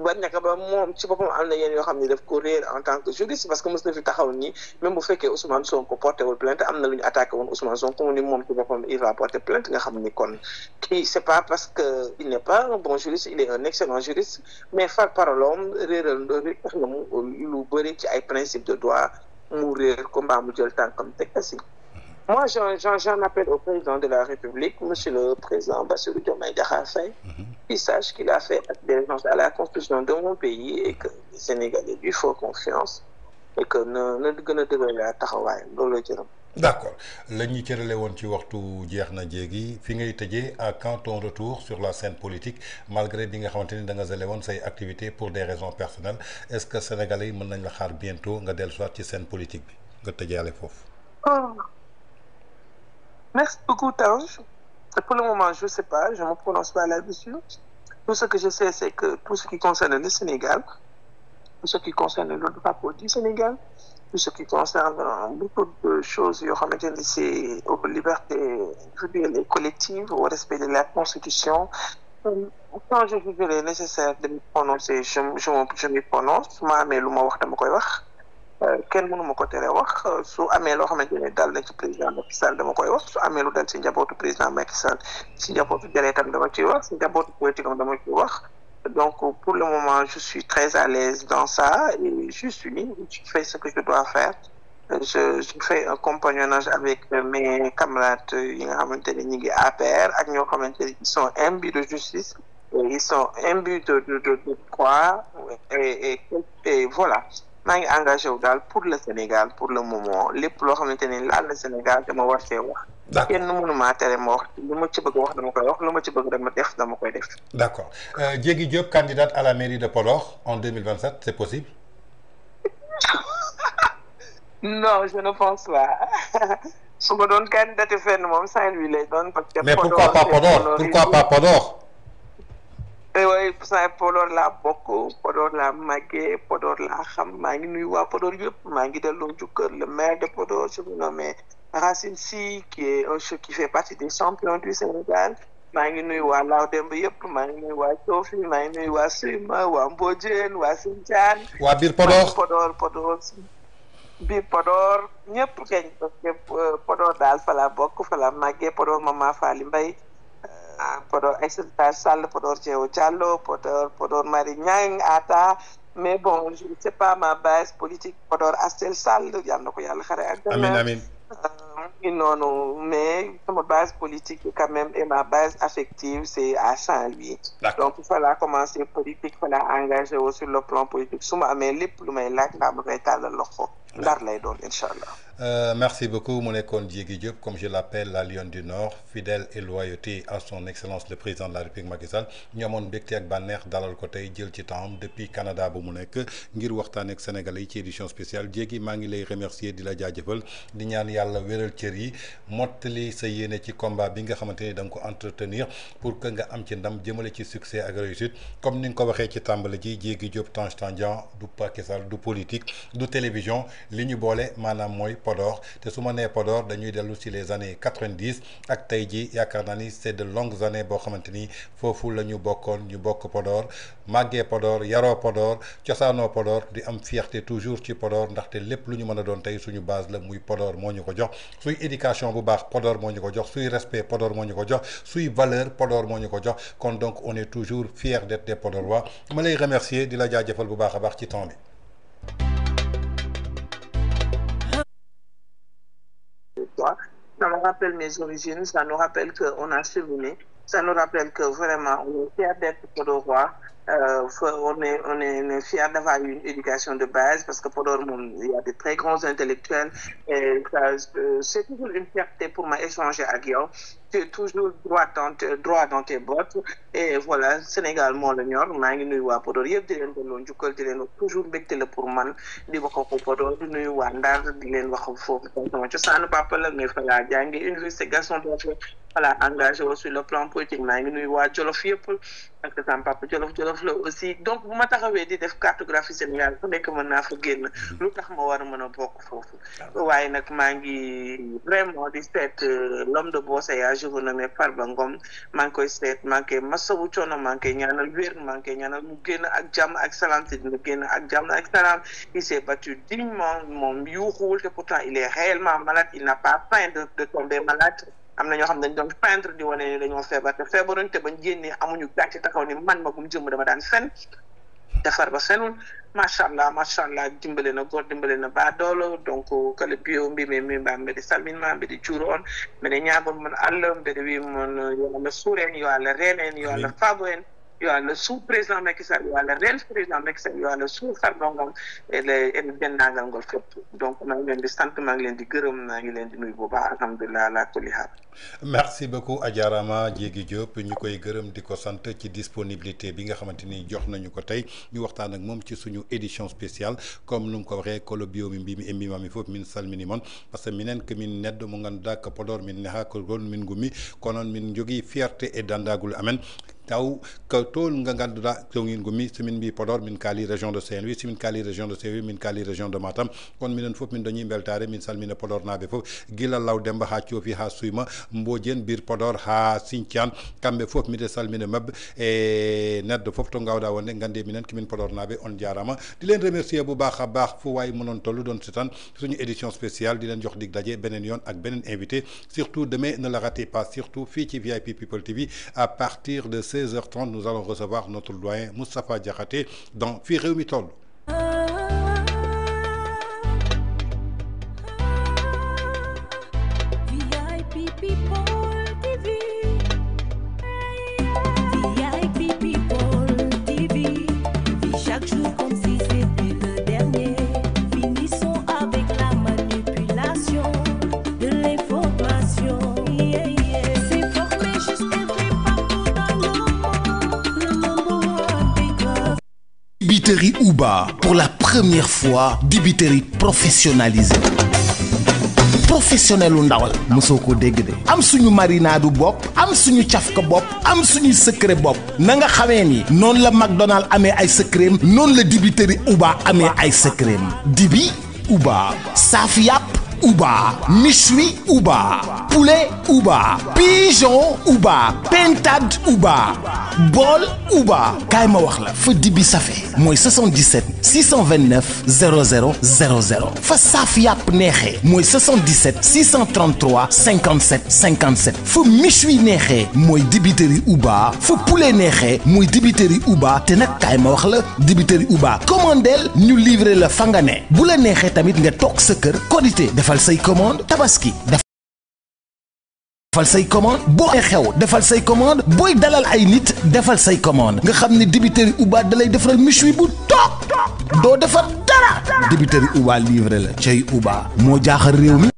ba nekk ba moom ci boppam am na yenn yoo xam ne daf ko réer en tant que juriste parce que mos na fi taxaw nii même bu fekkee Ousmane Sonko porté wul plainte am na lu ñu attaqué woon Ousmane Sonko mu ni moom ci boppam il va porter plainte nga xam ni kon kii c'est pas parce que il n'est pas un bon juriste il est un excellent juriste mais far parolom réeral tax na mu lu bëri ci ay principe de droit mu réer combat mu jël tànkam teg asi moi, j'en appelle au président de la République, monsieur le président Bassirou Diomaye Diakhar Faye, qu'il sache qu'il a fait adhérer à la constitution de mon pays et que les Sénégalais lui font confiance et que ne gën a dëgëral taxawaayam loolu la jërëm. D'accord la ñuy cërale woon ci waxtu jeex na jéegi fi ngay tëjee à quand ton retour sur la scène politique malgré bi nga xamante ni da nga zele woon say activités pour des raisons personnelles est-ce que Sénégalais yi mën nañ la xaar bientôt nga dellusiwaat ci scène politique bi nga tëjaale foofu. Merci beaucoup, Tange. Pour le moment, je ne sais pas, je ne me prononce pas là-dessus. Tout ce que je sais, c'est que tout ce qui concerne le Sénégal, tout ce qui concerne le drapeau du Sénégal, tout ce qui concerne beaucoup de choses, c'est aux libertés individuelles et collectives, au respect de la Constitution. Quand je jugerai nécessaire de me prononcer, je me prononce. Kenn mënu ma ko tere wax su amee loo xamante ne dal na ci président Macky Sall dama koy wax su amee lu dal ci njabootu président Macky Sall ci njabootu deretam dama ciy wax ci njabootu politique am dama ciy wax donc pour le moment je suis très à l'aise dans ça et je fais ce que je dois faire je fais un compagnonnage avec mes camarades yi nga xamante ne ñu ngi APR ak ñoo xamante ne ils sont imbus de justice ils sont imbus de droit et voilà maa ngi engagé wu daal pour le Sénégal pour le moment lépp loo xamante ni laal na Sénégal dama war cee wax. d'accord kenn mënu maa tere ma wax lu ma ci bëgg wax dama koy wax lu ma ci bëgg dama def dama koy def. d'accord Diégui Diop candidate à la mairie de Podor en 2027 c'est possible. non je ne pense pas su ma doon candidaté fenn moom Saint-Louis lay doon. parce que mais pourquoi pas Podor pourquoi pas Podor. oui Podor laa bokk Podor laa màggee Podor laa xam maa ngi nuyu waa Podor yëpp maa ngi delloo njukkal le maire de Podor je me nomme Racine Sy qui est qui fait partie des champions du Sénégal maa ngi nuyu waa Law Demba yëpp maa ngi nuyu waa Tiofi maa ngi nuyu waa Suyma waa Mbodiène waa Sindiane waa biir Podor biir Podor ñëpp keñ parce que Podor daal fa la bokk fa la màggee Podor Mama Faly Mbaye Podor Aïssata Sall Podor Diéwo Diallo Podor Marie Niang Atta mais bon je ne sais pas ma base politique Podor Astel Sall yal na ko yàlla xare ak amiin noonu mais sama base politique quand même et ma base affective c'est à Saint-Louis donc il fallait commencer politique il fallait engager wu sur le plan politique su ma amee lépp lu may laaj ndaa ma koy tàllal loxo Ndar lay doon incha allah. Merci beaucoup mu nekkoon Diégui Diop comme je l'appelle la Lionne du Nord fidèle et loyauté à son excellence le président de la République Macky Sall ñu amoon mbégte ak bànneex dalal ko tey jël ci temps depuis Canada bu mu nekk ngir waxtaan ak Sénégalais yi ci édition spéciale Diégui maa ngi lay remercier di la jaajëfal di ñaan yàlla wéral cër yi mottali sa yéene ci combat bi nga xamante ni da nga ko entretenir pour que nga am ci ndam jëmale ci succès ak réussite comme ni nga ko waxee ci tàmbali ji Diégui Diop Tange Tandian du Macky Sall du politique du télévision li ñu boole maanaam mooy Podor te su ma nee Podor dañuy dellu ci les années 90 ak tey ji yaakaar naa ni c'est de longues années boo xamante ni foofu la ñu bokkoon ñu bokk Podor màggee Podor yaroo Podor cosaanoo Podor di am fierté toujours ci Podor ndaxte lépp lu ñu mën a doon tey suñu base la muy Podor moo ñu ko jox suy éducation bu baax Podor moo ñu ko jox suy respect Podor moo ñu ko jox suy valeur Podor moo ñu ko jox kon donc on est toujours fier d'être des Podorois ma lay remercier di la jaajëfal bu baax a baax ci temps bi. Ça nous rappelle mes origines, ça nous rappelle qu'on a cheminé, ça nous rappelle que vraiment on est fiers d'être Podorois On est fiers d'avoir une éducation de base parce que Podor, il y a de très grands intellectuels et c'est toujours une fierté pour moi échanger avec eux. Tu es toujours droit dans tes bottes et voilà Sénégal moo la ñor maa ngi nuyu waa Podor yëpp di leen delloo njukkal di leen wax toujours mbégte la pour man di wax ko Podor di nuyu waa Ndar di leen wax foofu sama cosaanu papa la mais fa laa jàngi université Gaston Berger voilà engagé sur le plan politique maa ngi nuyu waa Jolof yëpp parce que sama papa Jolof la aussi donc bu ma taxawee di def cartographie Sénégal fu nekk mën naa fa génn lu tax ma war a mën a bokk foofu waaye nag maa ngi vraiment di seet l'homme de Bossaya je vous nomme Farba Ngom maa ngi koy seet maa ngi koy masawu coono maa ngi koy ñaanal wér maa ngi koy ñaanal mu génn ak jàmm ak salaam te dina génn ak jàmm ak salaam il s'est battu dignement moom yuuxuwul te pourtant il est réellement malade il n'a pas faim de tomber malade am na ñoo xam ne dañ doon feindre di wane ne dañoo feebar te feebaruñ te bañ génnee amuñu gàcce taxaw ni man magum jëmm dama daan fen defar ba fenul macha allah dimbale na góor dimbale na baadoolo donc kala bio mbimi mimba mbeɗe salminma mbeɗe juuro on mbeɗe ñaagol mon allah mbeɗe wimon yo allah suur en yo allah reen en yo allah faabo en yo Allah suur président Macky Sall yo Allah reen président Macky Sall yo Allah suur Farba Ngom ene dendagal ngol fépp donc maa ngi leen di sant maa ngi leen di gërëm maa ngi leen di nuyu bu baax alhamdulilah ala kulli haal. merci beaucoup Adjarama Diégui Diop ñu koy gërëm di ko sant ci disponibilité bi nga xamante ni jox nañu ko tey ñu waxtaan ak moom ci suñu édition spéciale comme nu mu ko waxee kolo bio mi mbimi e mbimami fof min salmini moon par ce que minen komin neɗɗo mo ganduɗa ko Podor min neha ko gon min gummi kono min jogui fierté e dandagol amen taw ko tool nga ganduɗa jogin gummi somin mbi Podor min kaali région de Saint-Louis somin kaali région de Saint-Louis min kaali région de Matam kono minen fof min dañi beltare min salmina Podor naaɓe fof gila law Demba ha coofi ha suyma Mbodjen bir Podor ha Sinthiane kamɓe fof mide salmina mabɓe e neɗɗo fof to gawɗa wonde gande minen komin Podor naaɓe on jarama di leen remercier bu baax a baax fu waay mënoon tollu doon seetaan suñu édition spéciale di leen jox dig daje beneen yoon ak beneen invité surtout demain ne le ratez pas surtout fii ci VIP People TV à partir de 16h30 nous allons recevoir notre doyen Moustapha Diakhaté dans Fi Réew Mi Toll. Dibiterie Uba, pour la première fois, dibiterie professionnalisée. Professionnel u ndawal mosoo ko dégg de am suñu marinade bopp am suñu cafka bopp am suñu secret bopp na nga xamee ni noonu la McDonald amee ay secret noonu la dibiterie Uba amee ay secret dibi Uba saaf yàpp Uba méchoui Uba poulet Uba pigeon Uba pintade Uba bool Uba kaay ma wax la fa dibi safe mooy 77 629 00 00 fa saaf yàpp neexee mooy 77 633 57 57 fa méchoui neexee mooy dibiteri Uba fa poulet neexee mooy dibiteri Uba te nag kaay ma wax la dibiteri Uba commandeel ñu livrer la fa nga ne bu la neexee tamit nga toog sa kër Korité defal say commande Tabaski defal say commande boo xew defal say commande booy dalal ay nit defal say commande nga xam ne dibiteri Uba dalay defaral méchoui bu toog doo defar dara dibiteri Uba livré la cay Uba moo jaaxal réew mi